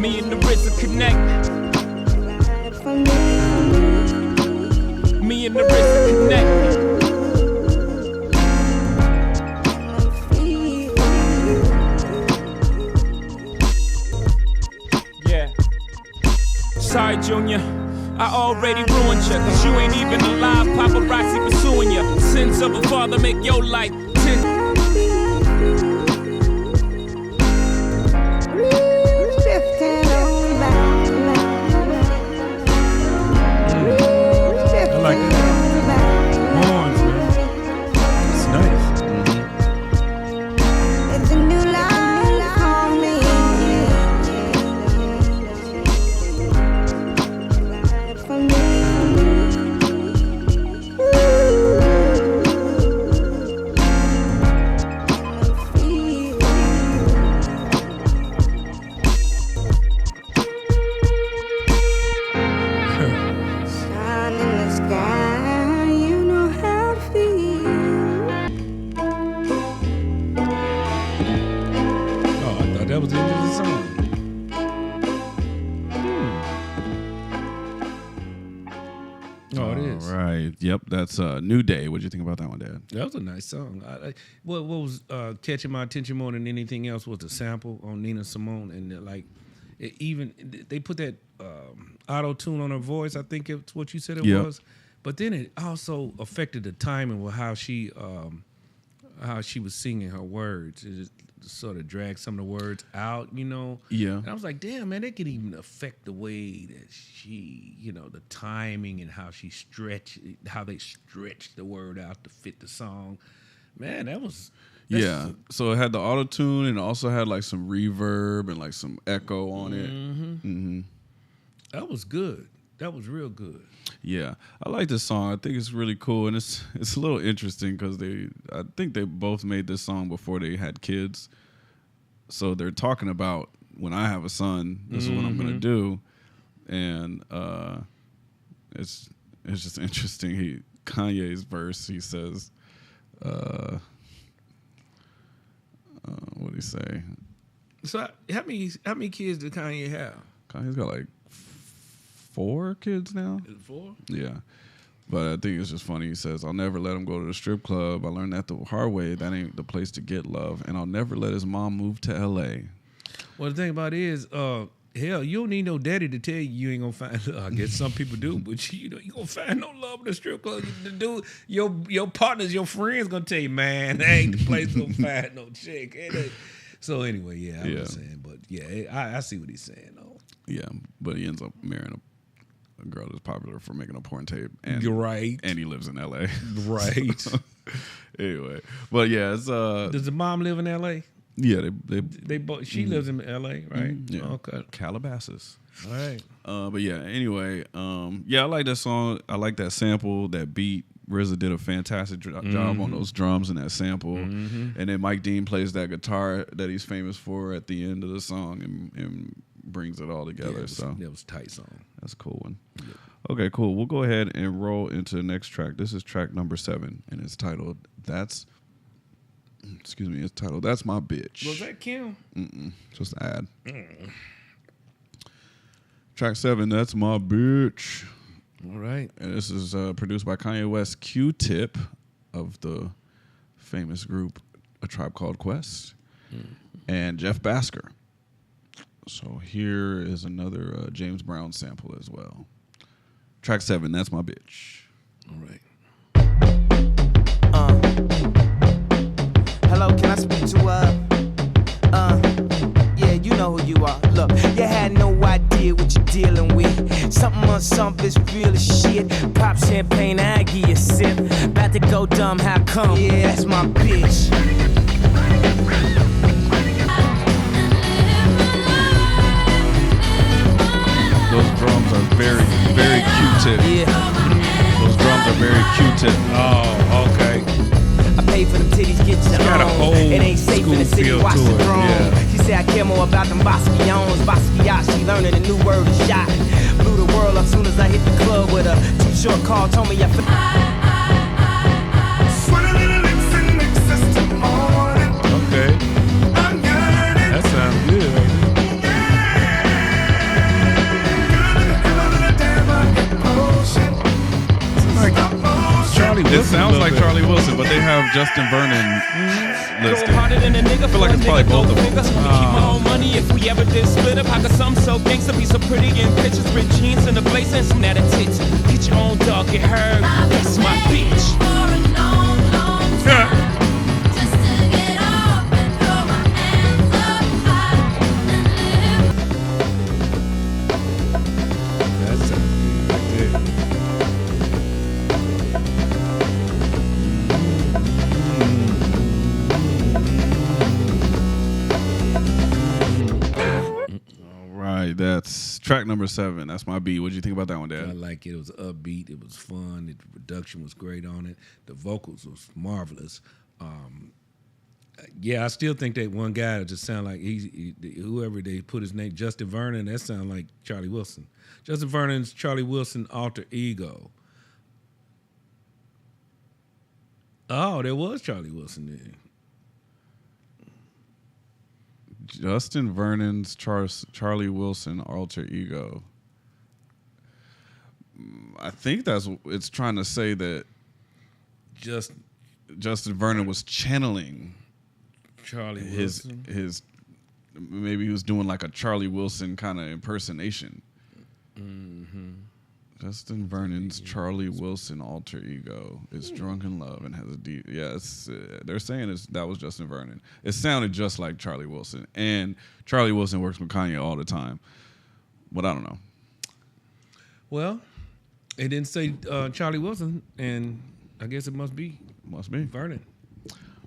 Me and the RZA connect. Life for me. Me and the RZA connect. Yeah. Sorry, Junior. I already ruined you, cause you ain't even alive. Paparazzi pursuing you. Sins of a father make your life 10. I like that. Horns, man. It's nice. It's a new life for me. Life for me. Sun in the sky, you know how to feel. Oh, I thought that was the end of the song. Oh, it is. All right. Yep. That's New Day. What'd you think about that one, Dad? That was a nice song. What was catching my attention more than anything else was the sample on Nina Simone, and they put that auto tune on her voice. I think it's what you said it Yep. was, but then it also affected the timing with how she was singing her words. It just sort of dragged some of the words out, you know. Yeah. And I was like, damn, man, that could even affect the way that she, you know, the timing and how they stretched the word out to fit the song. Man, Yeah. So it had the auto tune and it also had like some reverb and like some echo on it. Mm-hmm. That was good. That was real good. Yeah, I like this song. I think it's really cool, and it's a little interesting because I think they both made this song before they had kids. So they're talking about when I have a son, this is what I'm gonna do, and it's just interesting. Kanye's verse, he says, what did he say? So how many kids did Kanye have? Kanye's got like 4 kids now. Is it 4? Yeah. But I think it's just funny. He says, I'll never let him go to the strip club. I learned that the hard way. That ain't the place to get love. And I'll never let his mom move to L.A. Well, the thing about it is, hell, you don't need no daddy to tell you ain't gonna find love. I guess some people do, but you gonna find no love in the strip club. The dude, your partners, your friends gonna tell you, man, that ain't the place to find no chick. So anyway, yeah, I'm just saying. But yeah, I see what he's saying, though. Yeah, but he ends up marrying a girl that's popular for making a porn tape. And, You're right. And he lives in L.A. Right. Anyway, but yeah, it's Does the mom live in L.A.? Yeah, they both. She lives in L.A., right? Yeah. Okay. Calabasas. All right. But yeah, anyway, I like that song. I like that sample, that beat. RZA did a fantastic job on those drums and that sample. And then Mike Dean plays that guitar that he's famous for at the end of the song and brings it all together. Yeah, that was a tight song. That's a cool one. Yeah. Okay, cool. We'll go ahead and roll into the next track. This is track number 7, and it's titled That's My Bitch. Was that Kim? Just an ad. Track 7, That's My Bitch. All right. And this is produced by Kanye West, Q-Tip of the famous group A Tribe Called Quest, and Jeff Basker. So here is another James Brown sample as well. Track 7, That's My Bitch. All right. Hello, can I speak to yeah, you know who you are. Look, you had no idea what you're dealing with. Something on something is real as shit. Pop champagne, I give you a sip. About to go dumb, how come? Yeah, that's my bitch. Those drums are very, very Q-Tip. Yeah. Those drums are very Q-Tip. Oh, okay. I pay for them titties, get your got a own. whole It ain't safe in the school city, feel watch to the it, throne. yeah. She said I care more about them Basquions. Basquiat, she learning a new word is shot. Blew the world up soon as I hit the club with a too short call. Told me I Okay. That sounds good. Charlie Wilson. It sounds like Charlie Wilson, but they have Justin Vernon listed. I feel like it's probably both of them. Keep my own money if we ever did split up. How could some so gangsta be so pretty in pictures with jeans and a blazer and some natty tits? Get your own dog, get her. That's my bitch. That sounds good right there. All right, that's track number 7. That's my beat. What did you think about that one, I Dad? like it. It was upbeat. It was fun. The production was great on it. The vocals was marvelous. Yeah, I still think that one guy just sound like whoever they put his name, Justin Vernon. That sound like Charlie Wilson. Justin Vernon's Charlie Wilson alter ego. Oh, there was Charlie Wilson there. Justin Vernon's Charlie Wilson alter ego. I think it's trying to say that Justin Vernon was channeling Charlie Wilson. his maybe he was doing like a Charlie Wilson kind of impersonation. Mm-hmm. Justin Vernon's Charlie Wilson alter ego is drunk in love and has a deep. Yes, they're saying that was Justin Vernon. It sounded just like Charlie Wilson, and Charlie Wilson works with Kanye all the time, but I don't know. Well, it didn't say Charlie Wilson, and I guess it must be Vernon.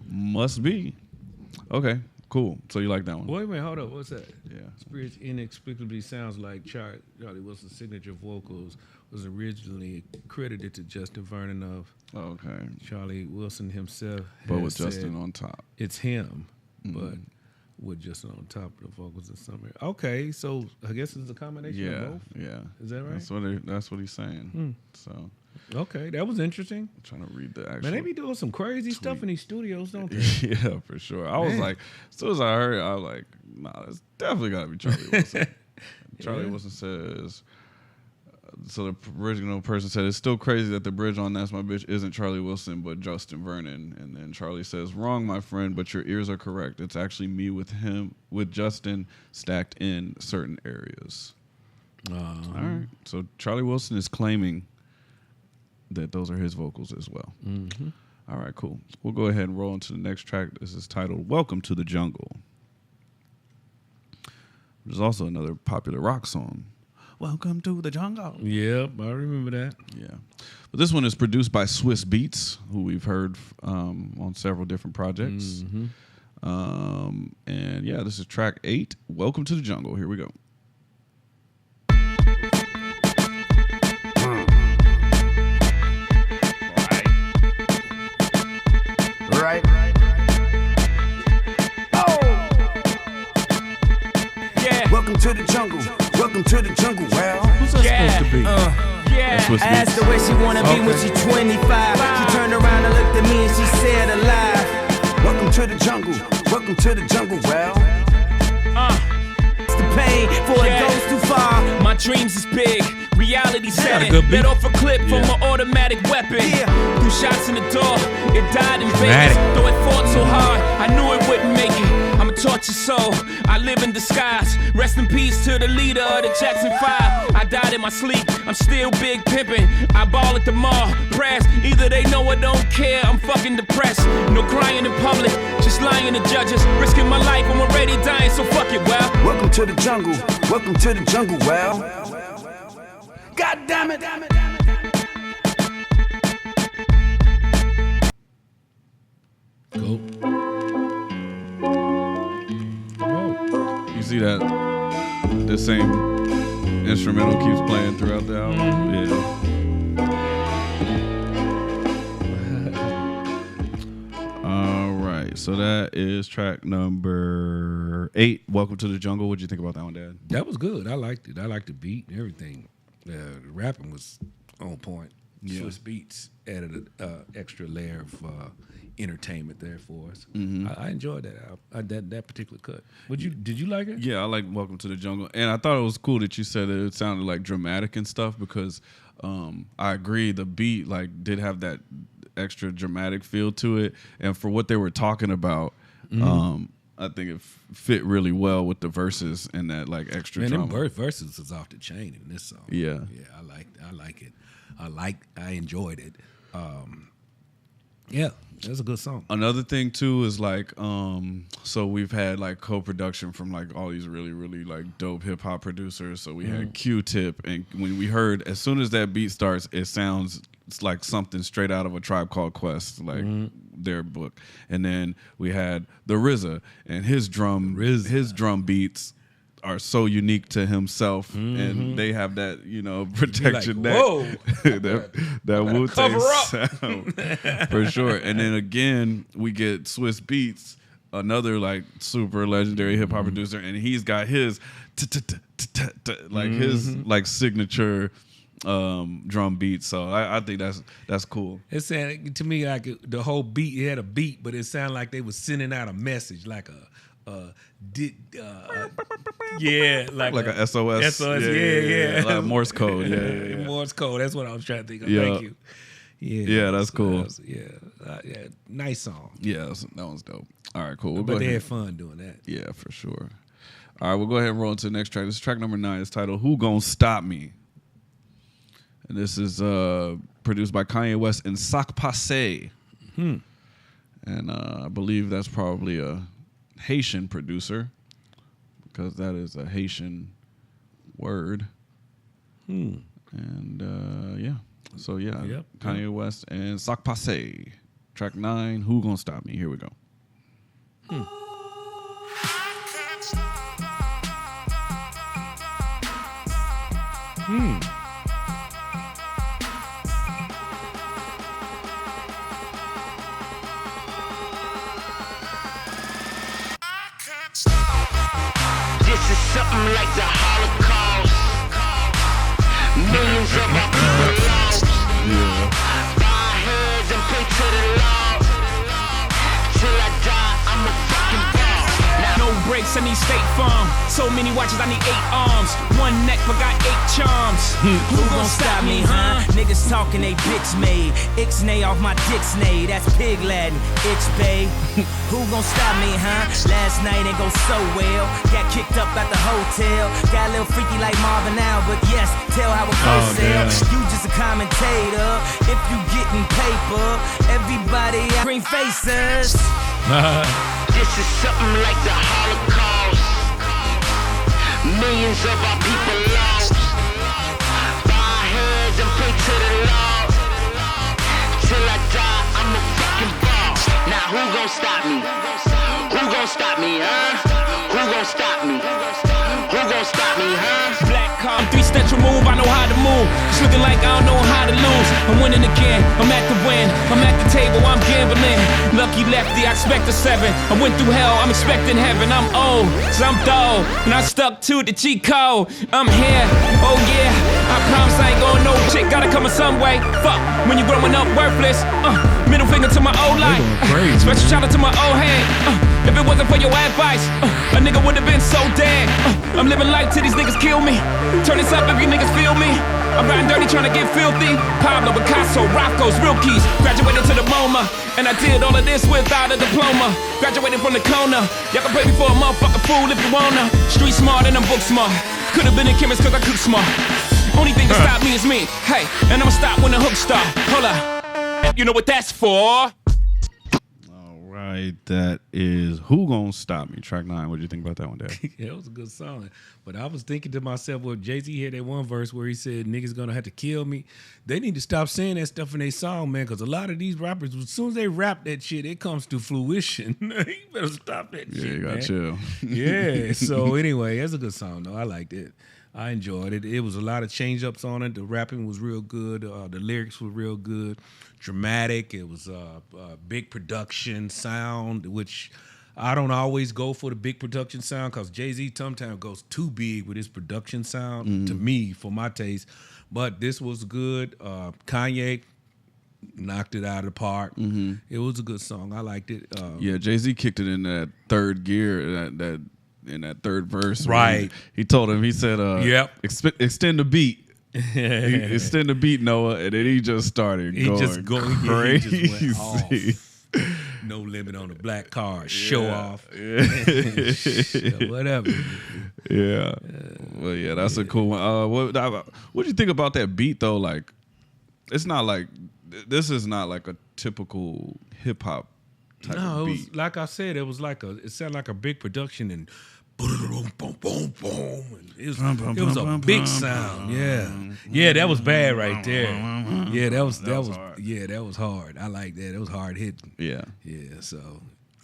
Must be. Okay, cool. So you like that one? Wait a minute, hold up. What's that? Yeah. Spirits inexplicably sounds like Charlie Wilson's signature vocals was originally credited to Justin Vernon of Okay. Charlie Wilson himself. But has with Justin said on top. It's him, but with Justin on top of the vocals in summary. Okay, so I guess it's a combination of both? Yeah. Is that right? That's what he's saying. So Okay, that was interesting. I'm trying to read the actual. Man, they be doing some crazy stuff in these studios, don't they? Yeah, for sure. I was like, as soon as I heard it, I was like, nah, it's definitely got to be Charlie Wilson. Charlie Wilson says, so the original person said, it's still crazy that the bridge on That's My Bitch isn't Charlie Wilson, but Justin Vernon. And then Charlie says, wrong, my friend, but your ears are correct. It's actually me with Justin stacked in certain areas. All right. So Charlie Wilson is claiming that those are his vocals as well. Mm-hmm. All right, cool. We'll go ahead and roll into the next track. This is titled Welcome to the Jungle. There's also another popular rock song. Welcome to the jungle. Yep, I remember that. Yeah. But this one is produced by Swiss Beats, who we've heard on several different projects. Mm-hmm. And yeah, this is track 8, Welcome to the Jungle. Here we go. Right. Yeah. Welcome to the jungle. Welcome to the jungle. Well, Who's that supposed to be? Yeah. Swiss I asked Beats. her where she wanna be when she 25. She turned around and looked at me and she said alive. welcome to the jungle. Welcome to the jungle. Well, It's the pain before it goes too far. My dreams is big. reality setting. good beat. Let off a clip from an automatic weapon. Threw shots in the door, it died in Vegas. Though it fought so hard, I knew it wouldn't make it. I'm a tortured soul, I live in disguise. Rest in peace to the leader of the Jackson 5. I died in my sleep, I'm still big pimpin'. I ball at the mall, press. Either they know or don't care, I'm fucking depressed. No crying in public, just lying to judges. Risking my life, I'm already dying, so fuck it, well. Welcome to the jungle, welcome to the jungle, well. God damn it. Go. You see that the same instrumental keeps playing throughout the album? Yeah. All right, so that is track number 8. Welcome to the Jungle. What'd you think about that one, Dad? That was good. I liked it. I liked the beat and everything. The rapping was on point. Yeah. Swiss Beats added an extra layer of entertainment there for us. I enjoyed that particular cut. Did you like it? Yeah, I like Welcome to the Jungle, and I thought it was cool that you said that it sounded like dramatic and stuff because I agree the beat like did have that extra dramatic feel to it, and for what they were talking about, I think it fit really well with the verses and that like extra drama. And them verses is off the chain in this song. Yeah, I like it. I enjoyed it. Yeah, that's a good song. Another thing too is like, so we've had like co-production from like all these really, really like dope hip hop producers. So we had Q-Tip, and when we heard, as soon as that beat starts, it sounds like something straight out of A Tribe Called Quest, like their book. And then we had the RZA, and his drum beats are so unique to himself, and they have that, protection, like, that Wu-Tang sound for sure. And then again, we get Swiss Beats, another like super legendary hip hop producer, and he's got his like his like signature drum beat. So I think that's cool. It sounded to me like the whole beat, it had a beat, but it sounded like they was sending out a message, like a like a SOS. Yeah. Like Morse code. Yeah. Morse code. That's what I was trying to think of. Yeah. Thank you. Yeah, that's cool. Nice song. Yeah, that one's dope. All right, cool. But they had fun doing that. Yeah, for sure. All right, we'll go ahead and roll into the next track. This is track number 9. It's titled "Who Gon Stop Me," and this is produced by Kanye West and Sak Passe. And I believe that's probably a Haitian producer, because that is a Haitian word. And Kanye West and Sak Passe, track 9, "Who Gon Stop Me." Here we go. This is something like the Holocaust. Millions of our people lost. Bow our heads and pray to the Lord. Till I die, I'm a fucking boss. No breaks, I need State Farm. So many watches, I need 8 arms. One neck, but got 8 charms. Who gon' stop me, huh? Niggas talking they bitch made. Ixnay off my dicksnay. That's pig Latin. Ixbay. Who gon' stop me, huh? Last night ain't go so well. Got kicked up at the hotel. Got a little freaky like Marvin now, but yes, tell how it goes. You just a commentator. If you getting paper, everybody green faces. This is something like the Holocaust. Millions of our people lost. Bow our heads and pray to the Lord. Till I die, I'm a fucking boss. Now who gon' stop me? Who gon' stop me, huh? Who gon' stop me? Who gon' stop me, huh? Black car, 3 steps remove, I know how to move. It's looking like I don't know how to lose. I'm winning again, I'm at the win. I'm at the table, I'm gambling. Lucky lefty, I expect a 7. I went through hell, I'm expecting heaven. I'm old, so I'm dull, and I stuck to the cheat code. I'm here, oh yeah, I promise I ain't going no shit. Gotta come in some way, fuck, when you growing up worthless. Middle finger to my old life, special shout out to my old head. If it wasn't for your advice, a nigga would've been so dead. I'm living life till these niggas kill me. Turn this up if you niggas feel me. I'm riding dirty trying to get filthy. Pablo, Picasso, Rocco's, real keys. Graduated to the MoMA, and I did all of this without a diploma. Graduated from the corner. Y'all can pay me for a motherfucking fool if you wanna. Street smart and I'm book smart. Could've been a chemist cause I cook smart. Only thing that stopped me is me. Hey, and I'ma stop when the hook start. Hold up. You know what that's for? Right, that is Who Gon Stop Me, track 9. What do you think about that one, Dad? Yeah, it was a good song. But I was thinking to myself, well, Jay-Z had that one verse where he said, niggas gonna have to kill me. They need to stop saying that stuff in their song, man, because a lot of these rappers, as soon as they rap that shit, it comes to fruition. You better stop that shit, You gotta man. chill. Yeah, so anyway, that's a good song, though. I liked it. I enjoyed it. It was a lot of change-ups on it. The rapping was real good. The lyrics were real good. Dramatic. It was big production sound, which I don't always go for the big production sound because Jay-Z sometimes goes too big with his production sound to me, for my taste. But this was good. Kanye knocked it out of the park. It was a good song. I liked it. Yeah, Jay-Z kicked it in that third gear, that in that third verse. Right. He told him, he said, Yep. Extend the beat. Extend the beat, Noah, and then he just started going crazy. He just went off. No limit on the black car. Show off. Yeah. Whatever. Yeah. Well, yeah, that's a cool one. What do you think about that beat, though? Like, it's not like, this is not like a typical hip-hop type of beat. It was, like I said, it sounded like a big production and boom, boom, boom, boom. It was a big sound. Yeah, that was bad right there. Yeah, that was hard. Yeah, that was hard. I like that. It was hard hitting. Yeah. So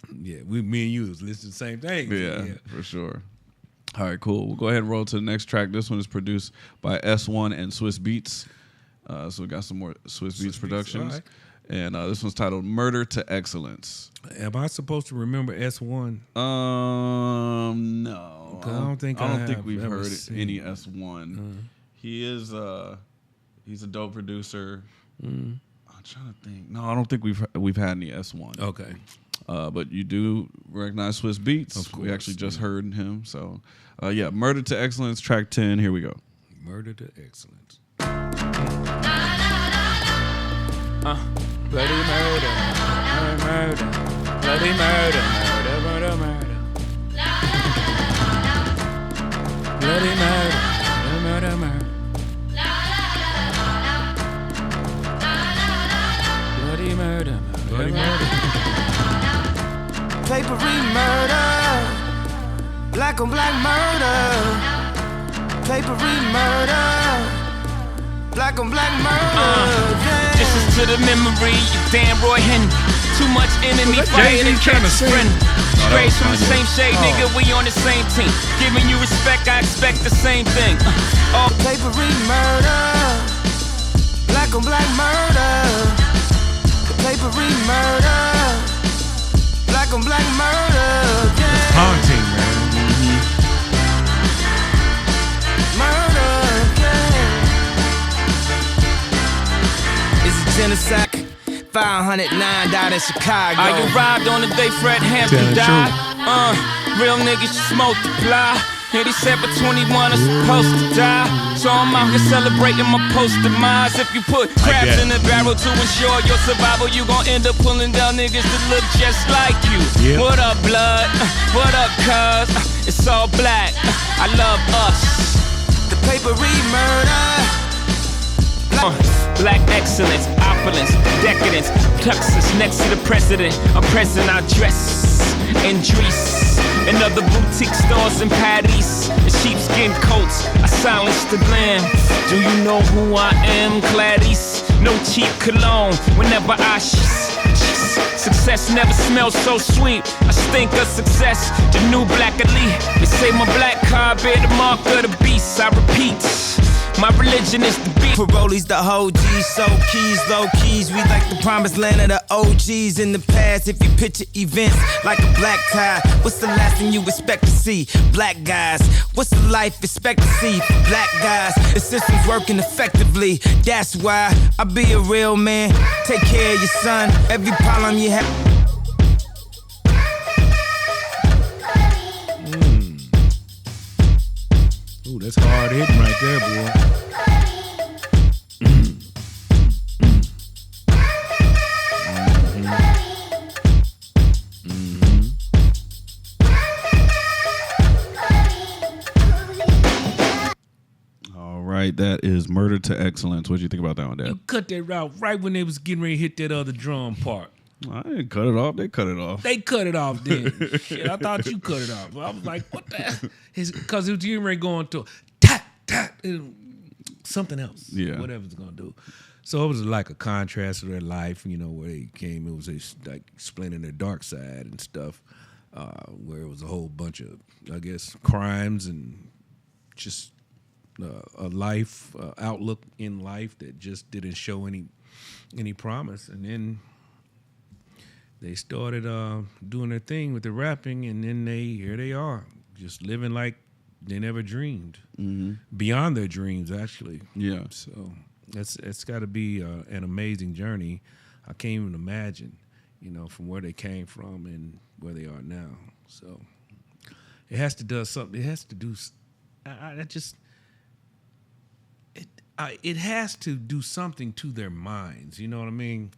me and you was listening to the same thing. Yeah, for sure. All right, cool. We'll go ahead and roll to the next track. This one is produced by S1 and Swiss Beats. So we got some more Swiss Beats productions. And this one's titled Murder to Excellence. Am I supposed to remember S1? No. I don't think we've heard any S1. He is he's a dope producer. I'm trying to think. No, I don't think we've had any S1. Okay. But you do recognize Swiss Beats. Of course, we actually just heard him. So Murder to Excellence, track 10. Here we go. Murder to Excellence. Bloody murder, murder, bloody murder, murder, murder, murder. Bloody murder, murder, murder. Bloody murder, bloody murder. Papery murder, black on black murder. Papery murder, black on black murder. This is to the memory of damn Roy Henry. Too much enemy fire to catch a friend. Straight from the same shade, nigga, we on the same team. Giving you respect, I expect the same thing. Papery murder, black on black murder. Papery murder, black on black murder. Haunting, man. Murder, Genocide. 509 died in Chicago. I arrived on the day Fred Hampton died. Real niggas just multiply. 87 for 21 are supposed to die. So I'm out here celebrating my post-demise. If you put crabs in the barrel to ensure your survival, you gon' end up pulling down niggas that look just like you. Yep. What up, blood? What up, cuz? It's all black. I love us. The papery murder. Black excellence, opulence, decadence, tuxes next to the president. I'm present, I dress in Dries and other boutique stores in Paris. And sheepskin coats, I silence the glam. Do you know who I am, Clarice? No cheap cologne whenever I success never smells so sweet. I stink of success, the new black elite. They say my black card bear the mark of the beast. I repeat, my religion is the beat. Parolees, the whole G's, so keys, low keys. We like the promised land of the OGs in the past. If you picture events like a black tie, what's the last thing you expect to see? Black guys, what's the life expectancy for black guys? The system's working effectively. That's why I be a real man. Take care of your son. Every problem you have. That's hard hitting right there, boy. All right, that is Murder to Excellence. What do you think about that one, Dad? You cut that out right when they was getting ready to hit that other drum part. I didn't cut it off. They cut it off. They cut it off then. Shit, I thought you cut it off. I was like, what the? Because it was getting ready going to tap, tap, something else. Yeah. Whatever it's going to do. So it was like a contrast to their life, where they came. It was like explaining their dark side and stuff, where it was a whole bunch of, I guess, crimes and just a life outlook in life that just didn't show any promise. And then they started doing their thing with the rapping, and then here they are, just living like they never dreamed, beyond their dreams, actually. Yeah. So it's got to be an amazing journey. I can't even imagine, from where they came from and where they are now. So it has to do something. It has to do. It has to do something to their minds. You know what I mean?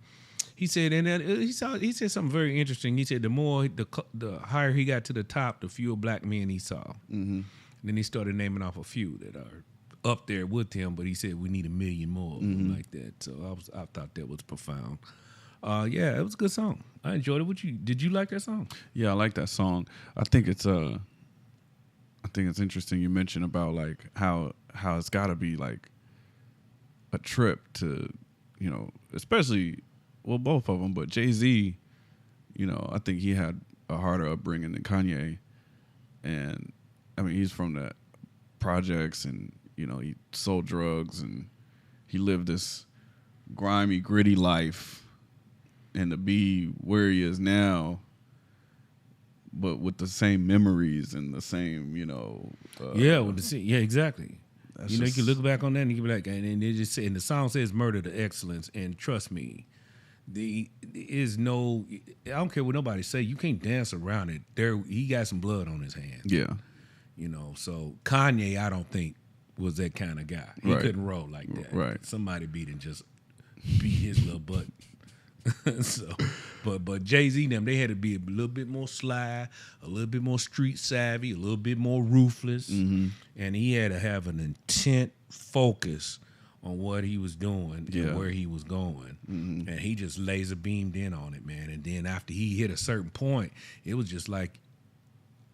He said, and he said something very interesting. He said the higher he got to the top, the fewer black men he saw. And then he started naming off a few that are up there with him, but he said we need 1 million more like that. So I thought that was profound. Yeah, it was a good song. I enjoyed it. Did you like that song? Yeah, I like that song. I think it's interesting you mentioned about like how it's got to be like a trip to, especially, well, both of them, but Jay-Z, I think he had a harder upbringing than Kanye. And I mean, he's from the projects and, he sold drugs and he lived this grimy, gritty life. And to be where he is now, but with the same memories and the same, yeah, exactly. You just, can look back on that and you can be like, and they just say, and the song says "Murder to Excellence," and trust me, I don't care what nobody say, you can't dance around it. He got some blood on his hands. Yeah, So Kanye, I don't think was that kind of guy. He couldn't roll like that. Right. Somebody beat his little butt. So, but Jay-Z and them, they had to be a little bit more sly, a little bit more street savvy, a little bit more ruthless, and he had to have an intent focus on what he was doing and where he was going, and he just laser beamed in on it, man. And then after he hit a certain point, it was just like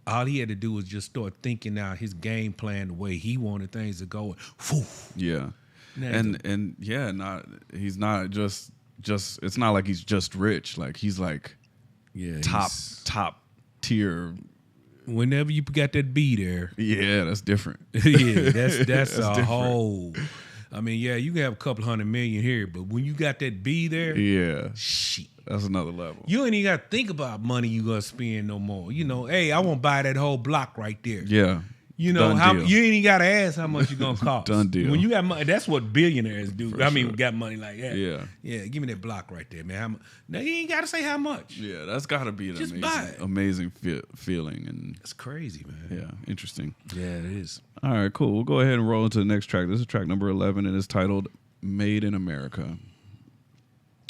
all he had to do was just start thinking out his game plan the way he wanted things to go. Whew. Yeah, he's not just it's not like he's just rich. Like he's like top tier. Whenever you got that B there, that's different. Yeah, that's a different. Whole. I mean, you can have a couple $100 million here, but when you got that B there, shit, that's another level. You ain't even got to think about money you gonna spend no more. Hey, I want to buy that whole block right there. Yeah. You you ain't even got to ask how much you gonna cost. Done deal. When you got money, that's what billionaires do. For we sure. got money like that. Yeah. Give me that block right there, man. Now you ain't got to say how much. Yeah, that's got to be an Just buy it. amazing feeling, and it's crazy, man. Yeah, interesting. Yeah, it is. All right, cool. We'll go ahead and roll into the next track. This is track number 11, and it's titled "Made in America,"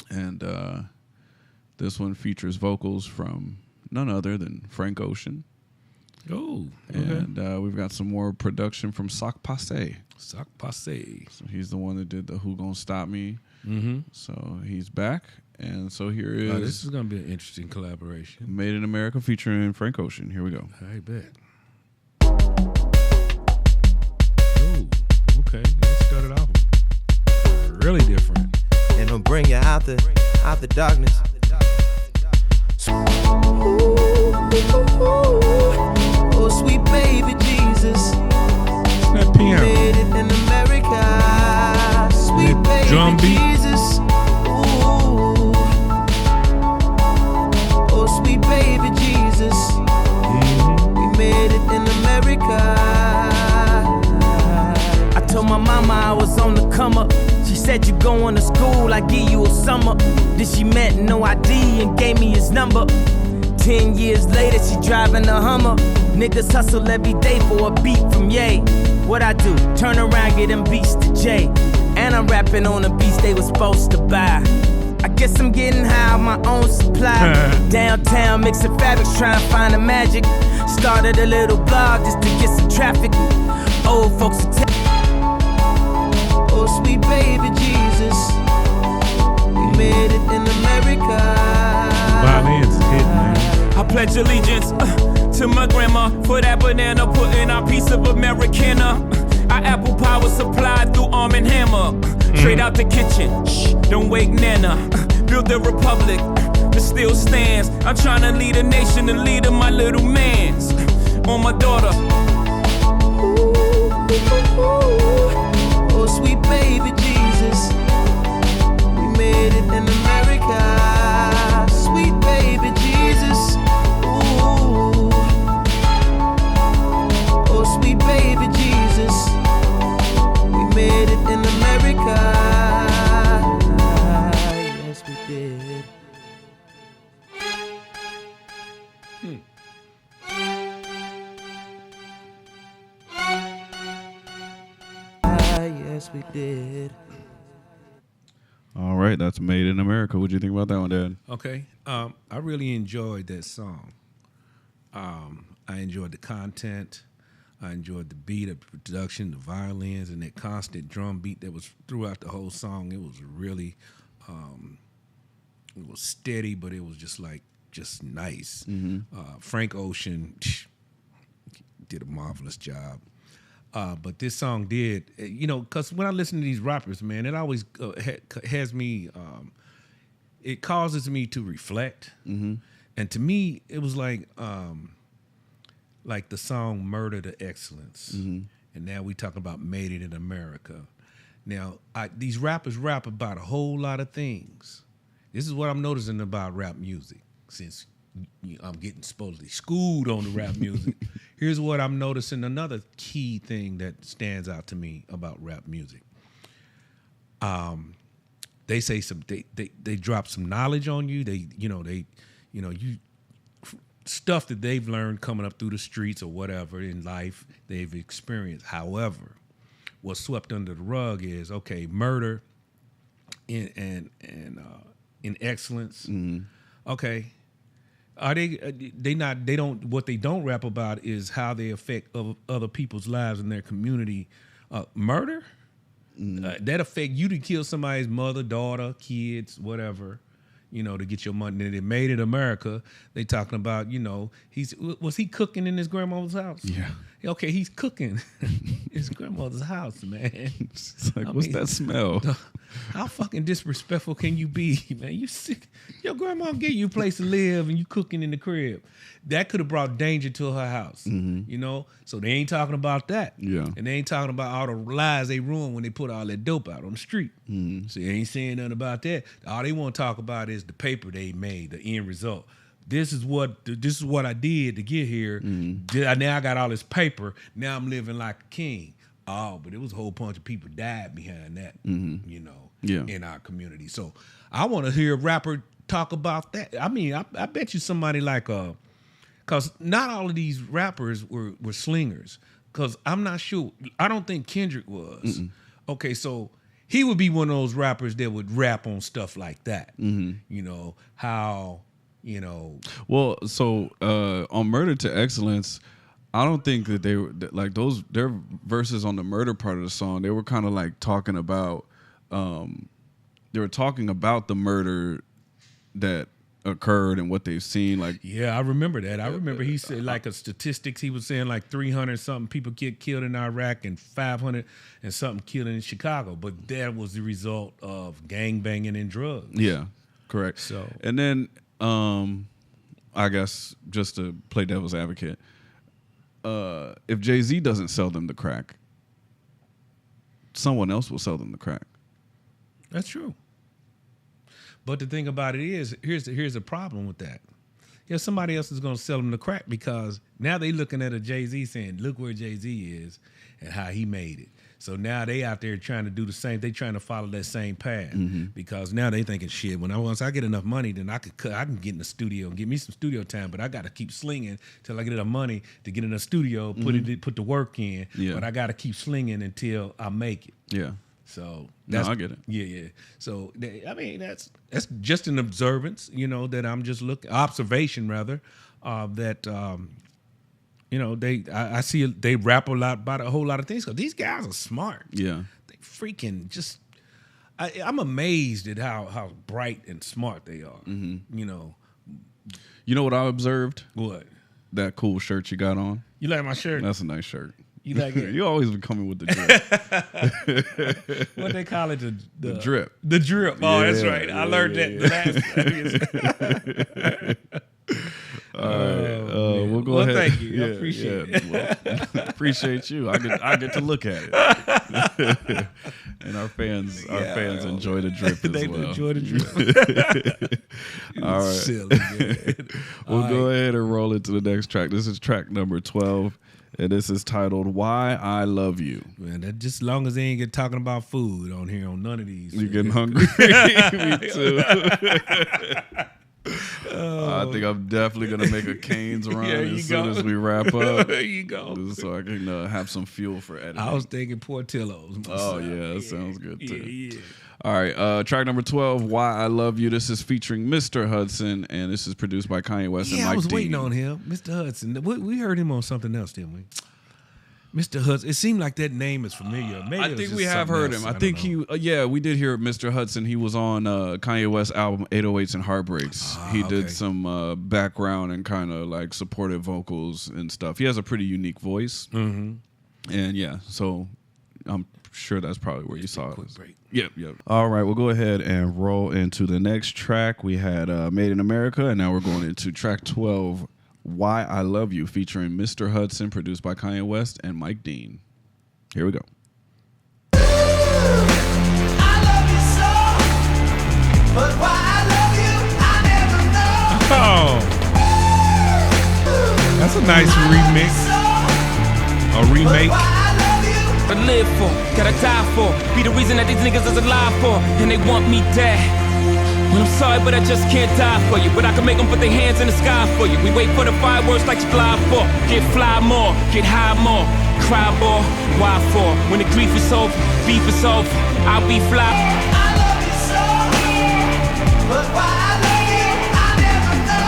and this one features vocals from none other than Frank Ocean. Oh, okay. And we've got some more production from Sock Passe. Sock Passe. So he's the one that did the Who Gon Stop Me. Mm-hmm. So he's back. And so here is... this is going to be an interesting collaboration. Made in America featuring Frank Ocean. Here we go. I bet. Oh, okay. Let's start it off really different. And I'll bring you out the darkness. Oh, sweet baby Jesus. That piano. Made it in America. Sweet baby drum beat. Jesus. Ooh. Oh, sweet baby Jesus. We made it in America. I told my mama I was on the come up. She said you going to school, I give you a summer. Then she met no ID and gave me his number. 10 years later, she driving a Hummer. Niggas hustle every day for a beat from Ye. What I do? Turn around, get them beats to Jay. And I'm rapping on the beats they was supposed to buy. I guess I'm getting high on my own supply. Downtown mixing fabrics, trying to find the magic. Started a little blog just to get some traffic. Old folks will tell. Oh, sweet baby Jesus, we made it in America. Violins is hitting, man. I pledge allegiance to my grandma for that banana, putting our piece of Americana. Our apple pie was supplied through Arm and Hammer. Straight out the kitchen, shh, don't wake Nana. Build the republic that still stands. I'm trying to lead a nation and lead my little mans. On my daughter. Oh, sweet baby Jesus, we made it in America. Sweet baby Jesus, ooh. Oh, sweet baby Jesus, we made it in America. Yes, we did. Yes, we did. All right, that's Made in America. What do you think about that one, Dad? Okay. I really enjoyed that song. I enjoyed the content. I enjoyed the beat, the production, the violins, and that constant drum beat that was throughout the whole song. It was really, it was steady, but it was just nice. Frank Ocean did a marvelous job. But this song did, because when I listen to these rappers, man, it always has me, it causes me to reflect. And to me, it was like the song Murder to Excellence. And now we talking about Made It in America. Now, these rappers rap about a whole lot of things. This is what I'm noticing about rap music, since I'm getting supposedly schooled on the rap music. Here's what I'm noticing, another key thing that stands out to me about rap music. They say they drop some knowledge on you. Stuff that they've learned coming up through the streets or whatever in life they've experienced. However, what's swept under the rug is, okay, murder in excellence. Okay. What they don't rap about is how they affect other people's lives in their community. Murder, that affect you to kill somebody's mother, daughter, kids, whatever, to get your money. They Made it America. They talking about, was he cooking in his grandmother's house? Yeah. Okay, he's cooking his grandmother's house, man. It's like, what's that smell? How fucking disrespectful can you be, man? You sick. Your grandma gave you a place to live and you cooking in the crib. That could have brought danger to her house, So they ain't talking about that. Yeah. And they ain't talking about all the lies they ruined when they put all that dope out on the street. So they ain't saying nothing about that. All they want to talk about is the paper they made, the end result. This is what I did to get here. Now I got all this paper. Now I'm living like a king. Oh, but it was a whole bunch of people died behind that, in our community. So I want to hear a rapper talk about that. I mean, I bet you somebody like, because not all of these rappers were slingers. Because I'm not sure. I don't think Kendrick was. Okay, so he would be one of those rappers that would rap on stuff like that. How... Well, so on Murder to Excellence, I don't think that they were like their verses on the murder part of the song. They were kind of like talking about, they were talking about the murder that occurred and what they've seen. Like, yeah, I remember that. I remember he said like a statistics. He was saying like 300 something people get killed in Iraq and 500 and something killed in Chicago. But that was the result of gang banging and drugs. Yeah, correct. So and then. I guess just to play devil's advocate, if Jay-Z doesn't sell them the crack, someone else will sell them the crack. That's true. But the thing about it is, here's the problem with that. Yeah, somebody else is going to sell them the crack because now they looking at a Jay-Z saying, look where Jay-Z is and how he made it. So now they out there trying to do the same. They trying to follow that same path because now they thinking shit. Once I get enough money, then I can get in the studio and get me some studio time. But I got to keep slinging till I get enough money to get in the studio, put the work in. Yeah. But I got to keep slinging until I make it. Yeah. So I get it. Yeah. So that's just an observance, that I'm just observation rather, that I see they rap a lot about a whole lot of things because these guys are smart. Yeah. They freaking just. I'm amazed at how bright and smart they are. You know what I observed? What? That cool shirt you got on. You like my shirt? That's a nice shirt. You like it? You always been coming with the drip. What they call it? The drip. The drip. Oh, that's right. I learned that the last. All right. We'll go ahead. Thank you. I appreciate it. Well, appreciate you. I get to look at it. And our fans enjoy the drip as they well. They enjoy the drip. All right. Silly, We'll go ahead and roll into the next track. This is track number 12. And this is titled "Why I Love You." Man, that just as long as they ain't get talking about food on here on none of these. You getting hungry? Me too. I think I'm definitely gonna make a Cane's run as soon as we wrap up. There you go. So I can have some fuel for editing. I was thinking Portillo's. Oh yeah, that sounds good too. Yeah. All right, track number 12, "Why I Love You." This is featuring Mr. Hudson, and this is produced by Kanye West and Mike I was Dean. waiting on him, Mr. Hudson. We heard him on something else, didn't we? Mr. Hudson. It seemed like that name is familiar. Maybe I think we have heard him. I think we did hear Mr. Hudson. He was on Kanye West's album 808s and Heartbreaks. He did some background and kind of like supportive vocals and stuff. He has a pretty unique voice. And yeah, so I'm sure that's probably where you saw it. Break. Yep. All right, we'll go ahead and roll into the next track. We had Made in America, and now we're going into track 12, "Why I Love You," featuring Mr. Hudson, produced by Kanye West and Mike Dean. Here we go. I love you so, but why I love you, I never know. Oh, that's a nice remix. A remake. I live for, gotta die for, be the reason that these niggas is alive for, and they want me dead. Well, I'm sorry, but I just can't die for you, but I can make them put their hands in the sky for you. We wait for the fireworks like you fly for, get fly more, get high more, cry more, why for? When the grief is over, beef is over, I'll be fly. I love you so, but why I love you, I never know.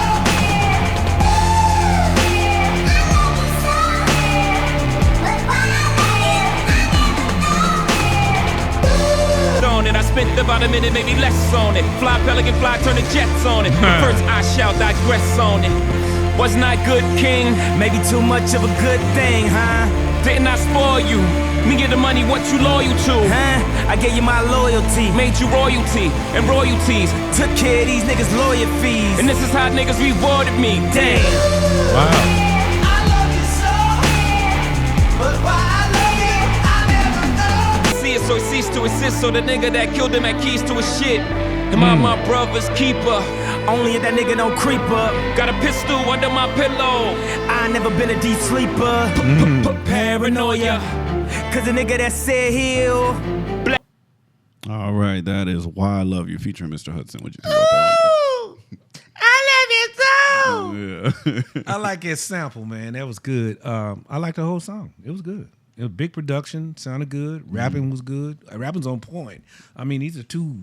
On it, I spent about a minute, maybe less on it. Fly pelican, fly, turn the jets on it. But first, I shall digress on it. Wasn't I good, king? Maybe too much of a good thing, huh? Didn't I spoil you? Me get the money, what you loyal to? Huh? I gave you my loyalty. Made you royalty and royalties. Took care of these niggas' lawyer fees. And this is how niggas rewarded me. Damn. Wow. I love you so, but why I love you, I never know. See it, so he ceased to exist. So the nigga that killed him had keys to his shit. Am I my brother's keeper? Only if that nigga don't creep up. Got a pistol under my pillow. I never been a deep sleeper. Paranoia. Cause the nigga that said he'll. All right, that is "Why I Love You" featuring Mr. Hudson. What'd you think about that one? I love you too. Yeah. I like his sample, man. That was good. I like the whole song. It was good. It was big production, sounded good. Rapping was good. Rapping's on point. I mean, these are two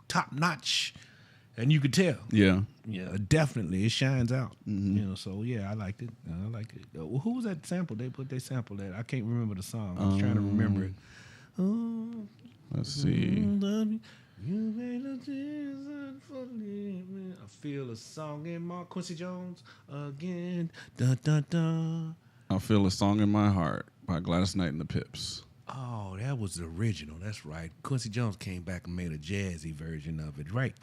top notch, and you could tell. Yeah. Yeah, definitely. It shines out. So yeah, I liked it. Who was that sample? They put their sample at. I can't remember the song. I was trying to remember it. Let's see. I feel a song in my Quincy Jones again. Dun, dun, dun. "I Feel a Song in My Heart" by Gladys Knight and the Pips. Oh, that was the original. That's right. Quincy Jones came back and made a jazzy version of it. Right.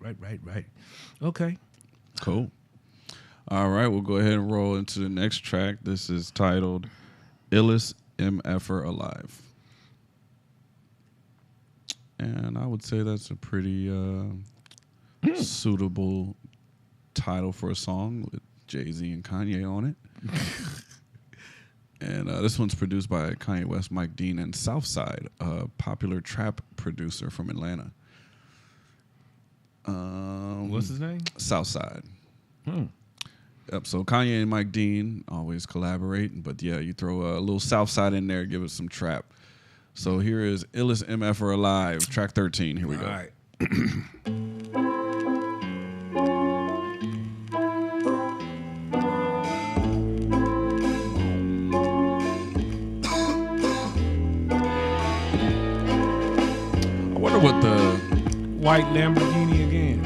Okay. Cool. All right, we'll go ahead and roll into the next track. This is titled "Illest M Alive." And I would say that's a pretty suitable title for a song with Jay-Z and Kanye on it. And this one's produced by Kanye West, Mike Dean, and Southside, a popular trap producer from Atlanta. What's his name? Southside. Yep, so Kanye and Mike Dean always collaborate, but yeah, you throw a little Southside in there, give it some trap. So here is Illest M Alive, track 13. Here we go. All right. I wonder what the White Lamborghini again.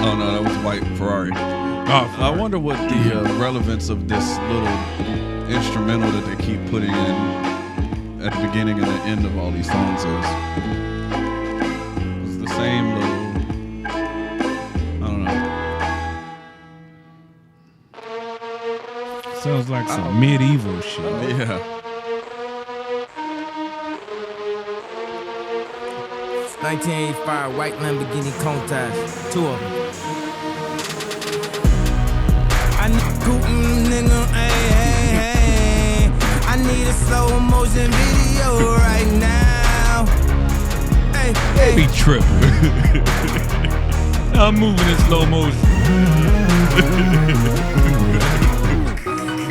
Oh no, that was white Ferrari. I wonder what the relevance of this little instrumental that they keep putting in at the beginning and the end of all these songs is. It's the same little, I don't know. Sounds like some medieval shit. Yeah. 1985 white Lamborghini Countach, 2 of them. I need nigga, hey. I need a slow motion video right now. Hey. Be tripping. I'm moving in slow motion.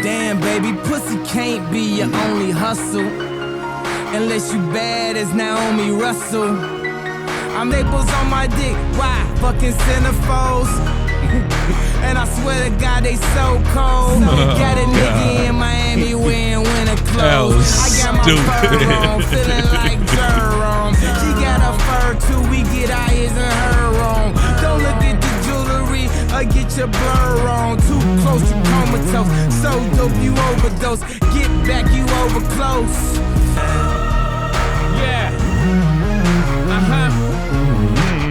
Damn, baby, pussy can't be your only hustle unless you bad as Naomi Russell. I'm Naples on my dick, why? Fucking centerfolds. And I swear to God, they so cold. Got a nigga in Miami wearing winter clothes. I got my fur on, feeling like Jerome. She got a fur too, we get our ears and her on. Don't look at the jewelry or get your blur on. Too close, you comatose. So dope, you overdose. Get back, you over close. Yeah.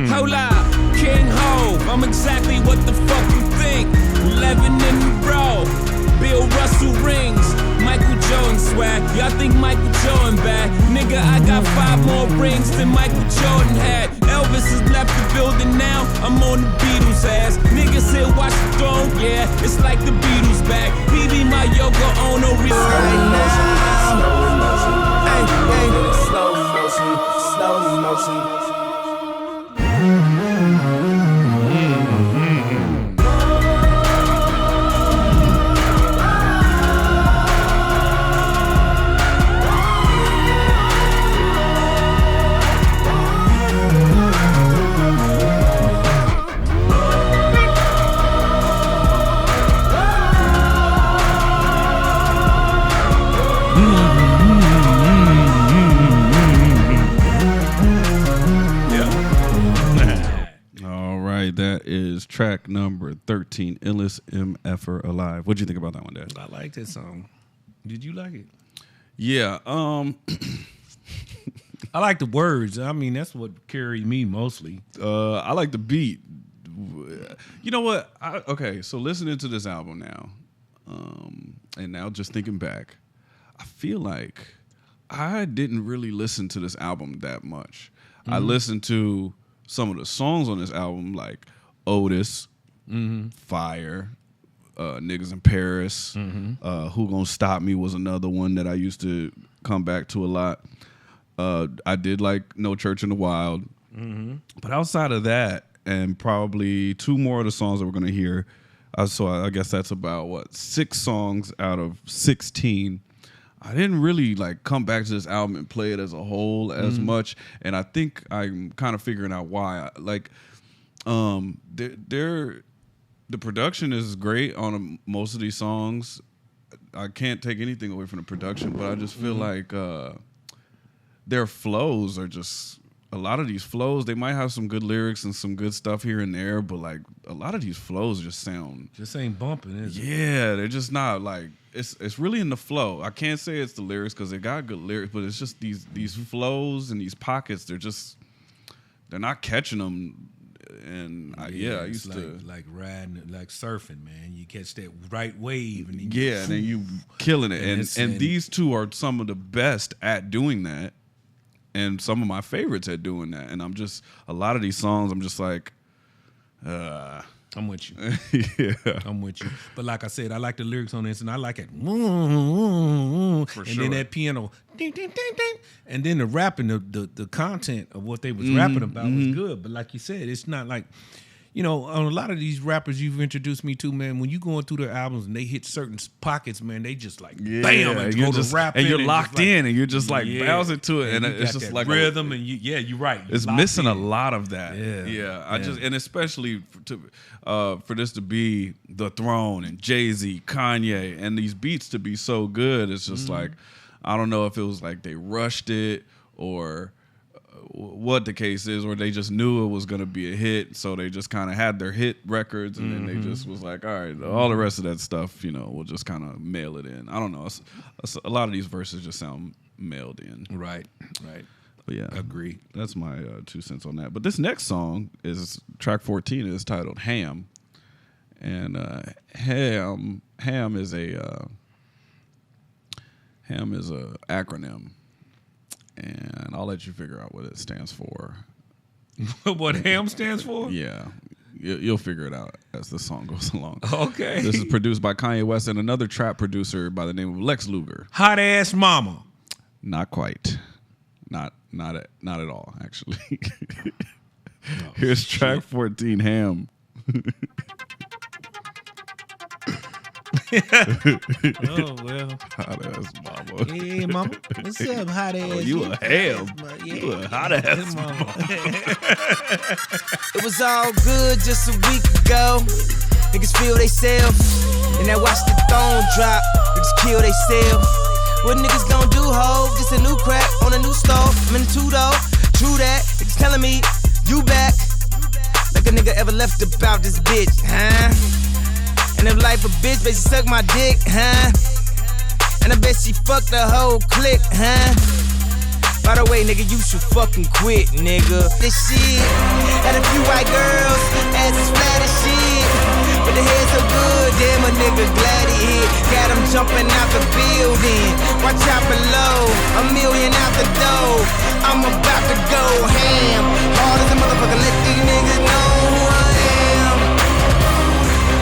Hold up, King Ho, I'm exactly what the fuck you think. 11 in the row, Bill Russell rings, Michael Jordan swag. Y'all think Michael Jordan bad? Nigga, I got 5 more rings than Michael Jordan had. Elvis has left the building now, I'm on the Beatles ass. Niggas here watch the throne, yeah, it's like the Beatles back. BB my Yoko Ono right now. Slow motion. That is track number 13, Illest M Alive. What'd you think about that one, Dad? I like that song. Did you like it? Yeah. I like the words. I mean, that's what carried me mostly. I like the beat. You know what? Okay, so listening to this album now, and now just thinking back, I feel like I didn't really listen to this album that much. Mm-hmm. I listened to some of the songs on this album, like Otis, Fire, Niggas in Paris, Who Gon Stop Me was another one that I used to come back to a lot. I did like No Church in the Wild. But outside of that, and probably 2 more of the songs that we're going to hear, so I guess that's about, 6 songs out of 16. I didn't really like come back to this album and play it as a whole as much, and I think I'm kind of figuring out why. The production is great on most of these songs. I can't take anything away from the production, but I just feel like their flows are just, a lot of these flows, they might have some good lyrics and some good stuff here and there, but like a lot of these flows just ain't bumping, is it? Yeah, they're just not like, it's really in the flow. I can't say it's the lyrics because they got good lyrics, but it's just these flows and these pockets, they're not catching them. And I used to like riding, like surfing, man. You catch that right wave, and then and then you killing it. And these two are some of the best at doing that, and some of my favorites at doing that. And I'm just, a lot of these songs, I'm just like, I'm with you. Yeah. I'm with you. But like I said, I like the lyrics on this, and I like it. For And sure. then that piano, ding, ding, ding, ding. And then the rapping, the content of what they was rapping about was good. But like you said, it's not like, you know, on a lot of these rappers you've introduced me to, man, when you going through their albums and they hit certain pockets, man, they just like, bam, and you're go just, to rapping. and you're just locked like, in, and you're just like yeah. bouncing to it, and you it's got just that like rhythm, and you're right. You're it's locked missing in. a lot of that. Yeah. I just, and especially for this to be the Throne and Jay-Z, Kanye, and these beats to be so good, it's just like, I don't know if it was like they rushed it or what the case is, or they just knew it was going to be a hit, so they just kind of had their hit records, and then they just was like, all right, all the rest of that stuff, you know, we'll just kind of mail it in. I don't know. A lot of these verses just sound mailed in. Right. But yeah, Agree. That's my 2 cents on that. But this next song is track 14 is titled H.A.M. And H.A.M is a acronym. And I'll let you figure out what it stands for. What H.A.M stands for? Yeah. You'll figure it out as the song goes along. Okay. This is produced by Kanye West and another trap producer by the name of Lex Luger. Hot ass mama. Not quite. Not at all, actually. Here's track 14, H.A.M. Oh, well. Hot ass mama. Hey, mama. What's up, hot ass? Oh, you a ham. You a hot ass mama. It was all good just a week ago. Niggas feel they self. And I watch the throne drop. Niggas kill they self. What niggas gon' do, ho? Just a new crack on a new stove. I'm in the two-door. True that. Niggas telling me you back. Like a nigga ever left about this bitch, huh? And if life a bitch, bet she suck my dick, huh? And I bet she fucked the whole clique, huh? By the way, nigga, you should fucking quit, nigga. This shit had a few white girls, ass is flat as shit. But the head so good, damn a nigga glad he hit. Got him jumping out the building. Watch out below, $1 million out the door. I'm about to go ham. Hard as a motherfucker, let these niggas know who I am.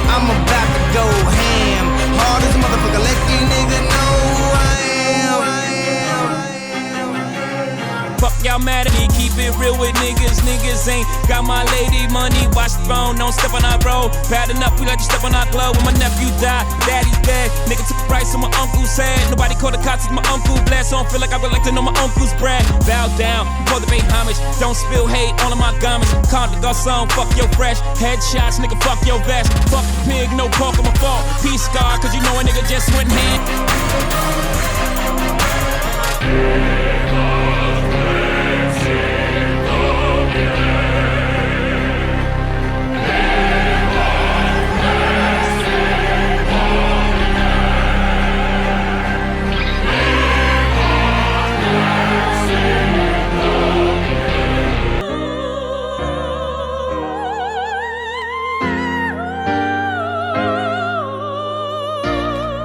I'm about to go ham. Hard as a motherfucker, let these niggas know who I am. Fuck y'all mad at me, keep it real with niggas. Niggas ain't got my lady money. Watch the phone, don't step on our road. Bad enough, we let you step on our glove. When my nephew died, daddy's dead. Nigga took a price on my uncle's head. Nobody called the cops, it's my uncle blessed. So I don't feel like I would like to know my uncle's bread. Bow down, before the pay homage. Don't spill hate all of my garments. Call the garçon, fuck your fresh. Headshots, nigga, fuck your vest. Fuck the pig, no pork on my fault. Peace scar, cause you know a nigga just went hand.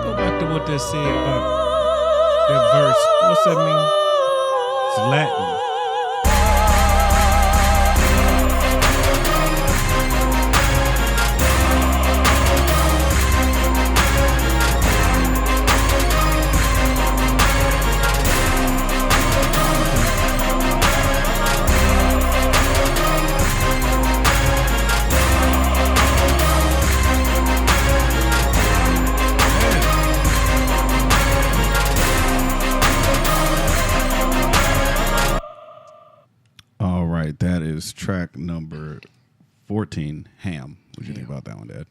Go back to what they said about that verse. What's that mean? It's Latin. All right, that is track number 14, H.A.M. What do you think about that one, Dad?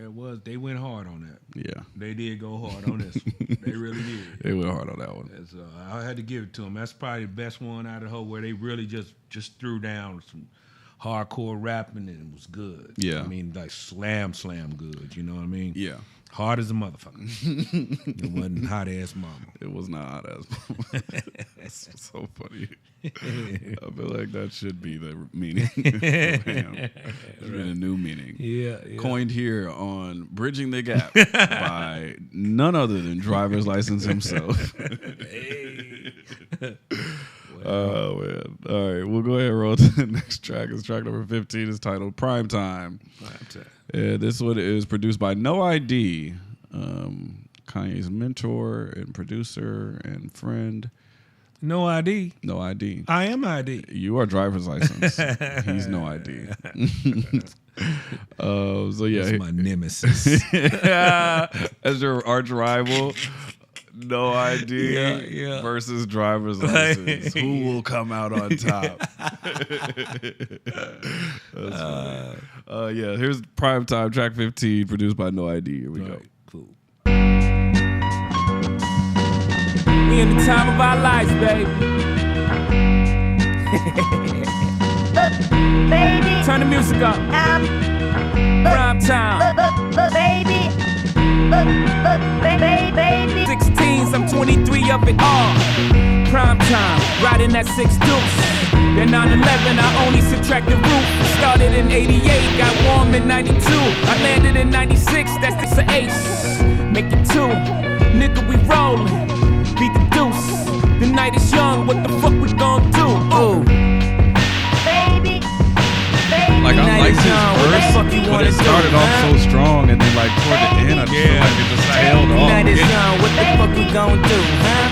It was. They went hard on that. Yeah. They did go hard on this one. They really did. They went hard on that one. And so I had to give it to them. That's probably the best one out of the whole, where they really just threw down some hardcore rapping, and it was good. Yeah. I mean, like slam good. You know what I mean? Yeah. Hard as a motherfucker. It wasn't hot ass mama. It was not hot ass mama. That's so funny. I feel like that should be the meaning of H.A.M. There's been a new meaning. Yeah. Coined here on Bridging the Gap by none other than Driver's License himself. Oh, man. All right, we'll go ahead and roll to the next track. It's track number 15. It's titled Primetime. This one is produced by No ID, Kanye's mentor and producer and friend. No ID. No ID. I am ID. You are driver's license. He's No ID. So yeah, that's my nemesis. As your arch rival. No ID versus driver's license. Who will come out on top? That's funny. Yeah, here's Primetime, track 15, produced by No ID. Here we go. Cool. We in the time of our lives, baby. Baby, Turn the music up. Primetime. baby, baby. 16s, I'm 23 of it all. Primetime, riding that 6 deuce. Then 9/11, I only subtract the roof. Started in 88, got warm in 92. I landed in 96, that's just an ace. Make it 2, nigga, we rollin'. Beat the deuce. The night is young, what the fuck we gon' do? Ooh. Like I like his verse, but it started off so strong, and then like toward the end, I just feel like it just tailed off. Night is young, what the fuck we gon' do, huh?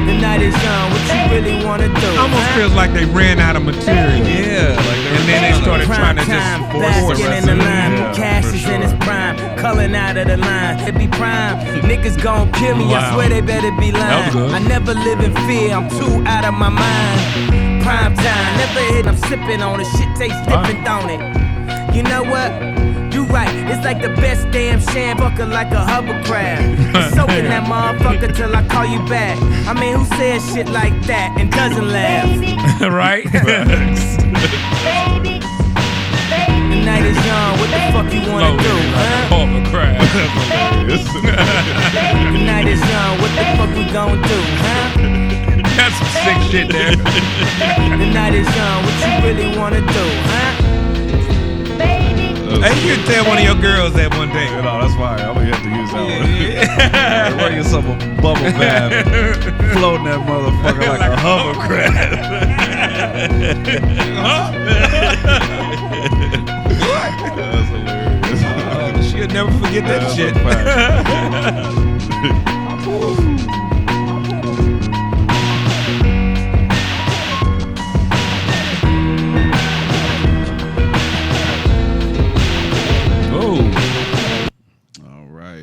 The night is young, what you really wanna do? Almost feels like they ran out of material. Yeah, like and then they started trying to just force the in the line, Cash is in his prime, culling out of the line. It be prime, niggas gon' kill me. I swear they better be lying. I never live in fear, I'm too out of my mind. Prime time, never hit, I'm sipping on it. Shit tastes different, don't it? You know what? You right, it's like the best damn sham, fucker like a hovercraft. Soaking that motherfucker till I call you back. I mean, who says shit like that and doesn't laugh? Right? The night is young, what the fuck you wanna do, huh? Hovercraft. The night is young, what the fuck we gon' do, huh? That's some sick shit there. The night is young, what you really wanna do, huh? Hey, you can tell one of your girls that one day. No, that's fine. I'm gonna have to use that one. Run yourself a bubble bath, floating that motherfucker like a hovercraft. That's hilarious. She'll never forget that shit.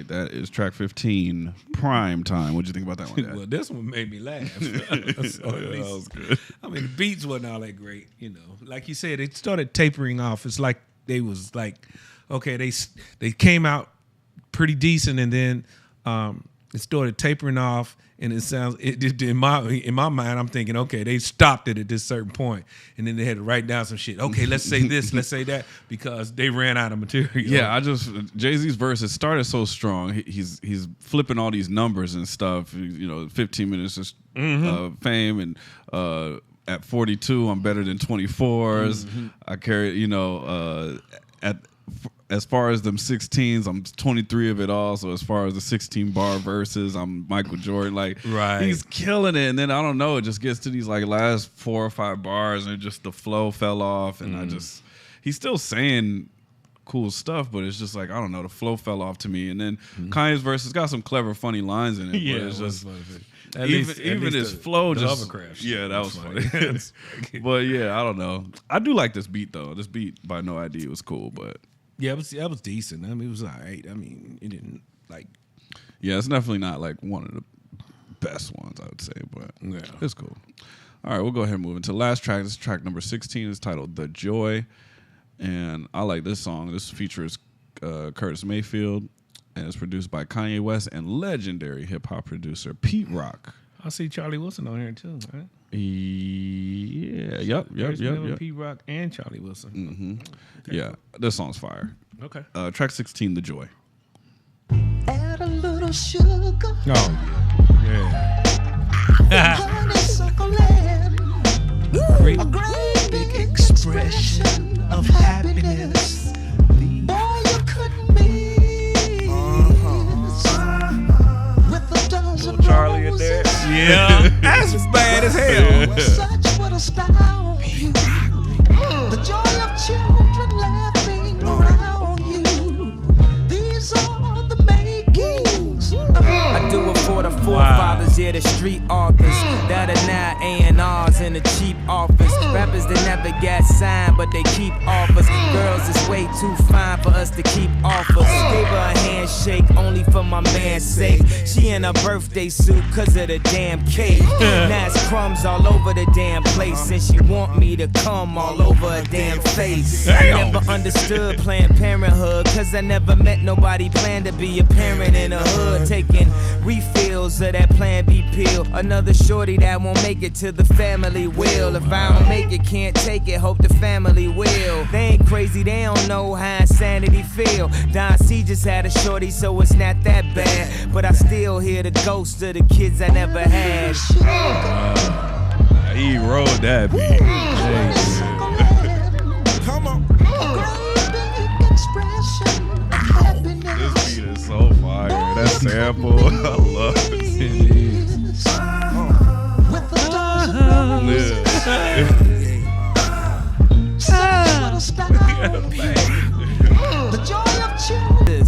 That is track 15, Primetime. What'd you think about that one, Dad? Well, this one made me laugh. So at least, that was good. I mean, the beats wasn't all that great, you know. Like you said, it started tapering off. It's like they was like, okay, they came out pretty decent, and then it started tapering off, and it sounds in my mind, I'm thinking, okay, they stopped it at this certain point, and then they had to write down some shit. Okay, let's say this, let's say that, because they ran out of material. Yeah, Jay-Z's verse, it started so strong. He's flipping all these numbers and stuff. 15 minutes of fame, and at 42, I'm better than 24s. I carry, as far as them 16s, I'm 23 of it all. So as far as the 16 bar verses, I'm Michael Jordan. Like, he's killing it. And then I don't know, it just gets to these like last 4 or 5 bars, and just the flow fell off. And he's still saying cool stuff, but it's just like, I don't know, the flow fell off to me. And then Kanye's verse has got some clever, funny lines in it. Yeah, but it's just even his flow just hovercraft. Yeah, that was funny. But yeah, I don't know. I do like this beat though. This beat by No ID was cool, but. Yeah, that was decent. I mean, it was all right. I mean, it didn't like. Yeah, it's definitely not like one of the best ones, I would say, but it's cool. All right, we'll go ahead and move into the last track. This is track number 16. It's titled "The Joy," and I like this song. This features Curtis Mayfield, and it's produced by Kanye West and legendary hip hop producer Pete Rock. I see Charlie Wilson on here too, right? Yeah, yep. Pete Rock and Charlie Wilson. Okay. Yeah, this song's fire. Okay. Track 16, "The Joy." Add a little sugar. Oh yeah. Honeysuckle land. A great big expression of happiness. Boy, you couldn't miss. With a dozen Charlie in there. Yeah, that's bad as hell. Such what a style. The joy of children. yeah, the street authors that are now A&Rs in a cheap office. Rappers that never got signed, but they keep offers. Girls is way too fine for us to keep offers. Gave her a handshake only for my man's sake. She in a birthday suit cause of the damn cake. Now it's crumbs all over the damn place, and she want me to come all over her damn face. I never understood Planned Parenthood, cause I never met nobody planned to be a parent in the hood. Taking refills of that Plan B pill. Another shorty that won't make it to the family will. If I don't make it, can't take it, hope the family will. They ain't crazy, they don't know how insanity feel. Don C just had a shorty, so it's not that bad. But I still hear the ghost of the kids I never had. He rode that beat. Come on. This beat is so fire. That sample, I love it. With the stars above the joy of children.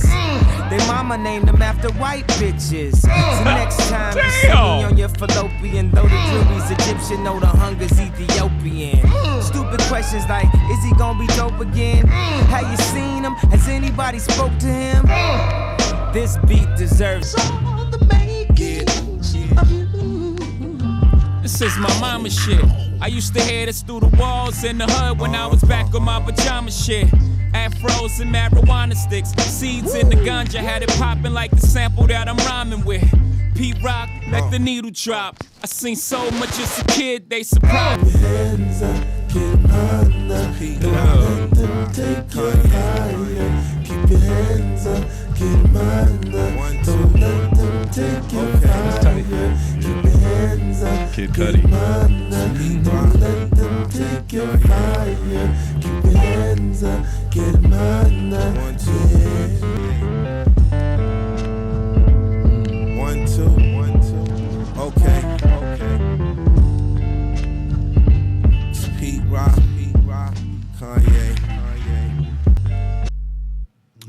They mama named them after white bitches. So next time you see me on your fallopian, though the jury's Egyptian, know the hunger's Ethiopian. Stupid questions like, is he gonna be dope again? Have you seen him? Has anybody spoke to him? This beat deserves all the makings of you. This is my mama shit. I used to hear this through the walls in the hood when I was back on my pajama shit. Afros and marijuana sticks, seeds in the ganja, had it popping like the sample that I'm rhyming with. P-Rock, let the needle drop. I seen so much as a kid, they surprised. Keep your hands up, get under. Don't let them take you higher. Keep your hands up, get under. Don't let them take you higher. Keep your hands up, Kid under. Don't let them take you higher. Keep your hands up, get under. One, two. Okay. It's Pete Rock, Kanye.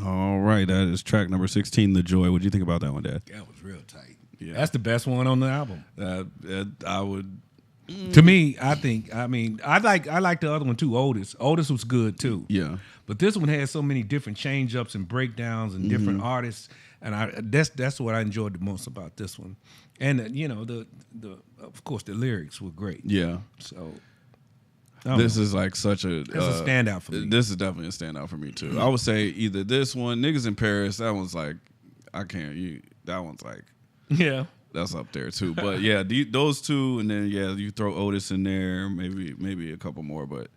All right, that is track number 16, The Joy. What do you think about that one, Dad? That was real tight. Yeah. That's the best one on the album. I would. To me, I like the other one too, Otis. Otis was good too. Yeah. But this one had so many different change ups and breakdowns and different artists, and that's what I enjoyed the most about this one. And the of course the lyrics were great. Yeah. So this is like such a that's a standout for me. This is definitely a standout for me too. I would say either this one, Niggas in Paris. That one's like, I can't. That one's like, yeah, that's up there too. But yeah, those two, and then you throw Otis in there, maybe a couple more, but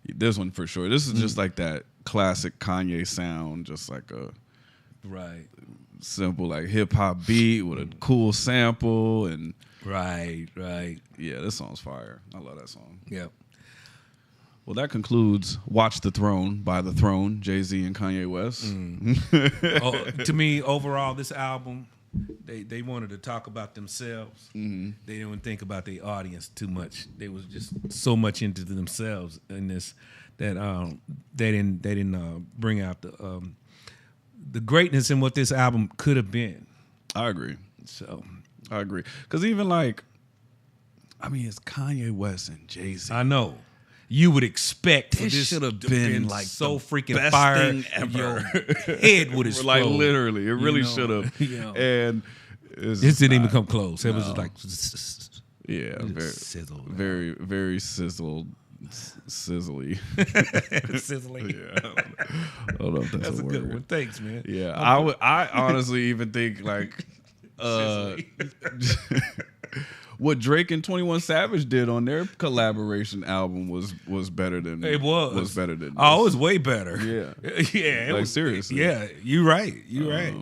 this one for sure. This is just like that classic Kanye sound, just like a simple like hip hop beat with a cool sample and right. Yeah, this song's fire. I love that song. Yep. Well, that concludes "Watch the Throne" by The Throne, Jay-Z and Kanye West. To me, overall, this album, they wanted to talk about themselves. Mm-hmm. They didn't think about their audience too much. They was just so much into themselves in this that they didn't bring out the greatness in what this album could have been. I agree. So I agree because even like, I mean, it's Kanye West and Jay-Z. I know. You would expect this should have been like so the freaking best fire. thing ever. Your head would explode. Like literally, it really should have. And this didn't even come close. It was just like very, very sizzly. Sizzling. Yeah, I don't know if that's a word. Good one. Thanks, man. Yeah, I honestly even think like what Drake and 21 Savage did on their collaboration album was better than it was better than it was way better. Yeah, it like was, seriously. Yeah, you're right. Right.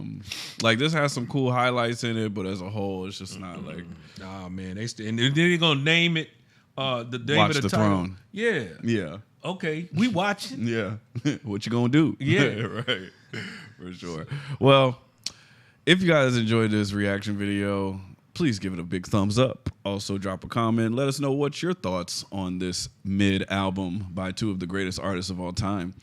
Like this has some cool highlights in it, but as a whole, it's just not like. Nah, man, and they're gonna name it the name Watch of the the title. Throne. Yeah. Okay, we watching. Yeah, what you gonna do? Yeah, right, for sure. Well, if you guys enjoyed this reaction video, please give it a big thumbs up. Also, drop a comment. Let us know what's your thoughts on this mid album by two of the greatest artists of all time.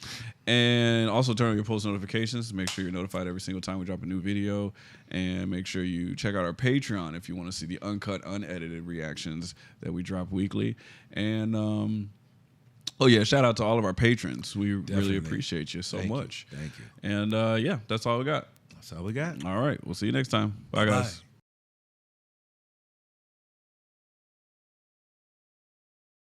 And also turn on your post notifications. Make sure you're notified every single time we drop a new video. And make sure you check out our Patreon if you want to see the uncut, unedited reactions that we drop weekly. And, oh, yeah, shout out to all of our patrons. We really appreciate you so much. Thank you. And, yeah, that's all we got. That's all we got. All right. We'll see you next time. Bye, guys.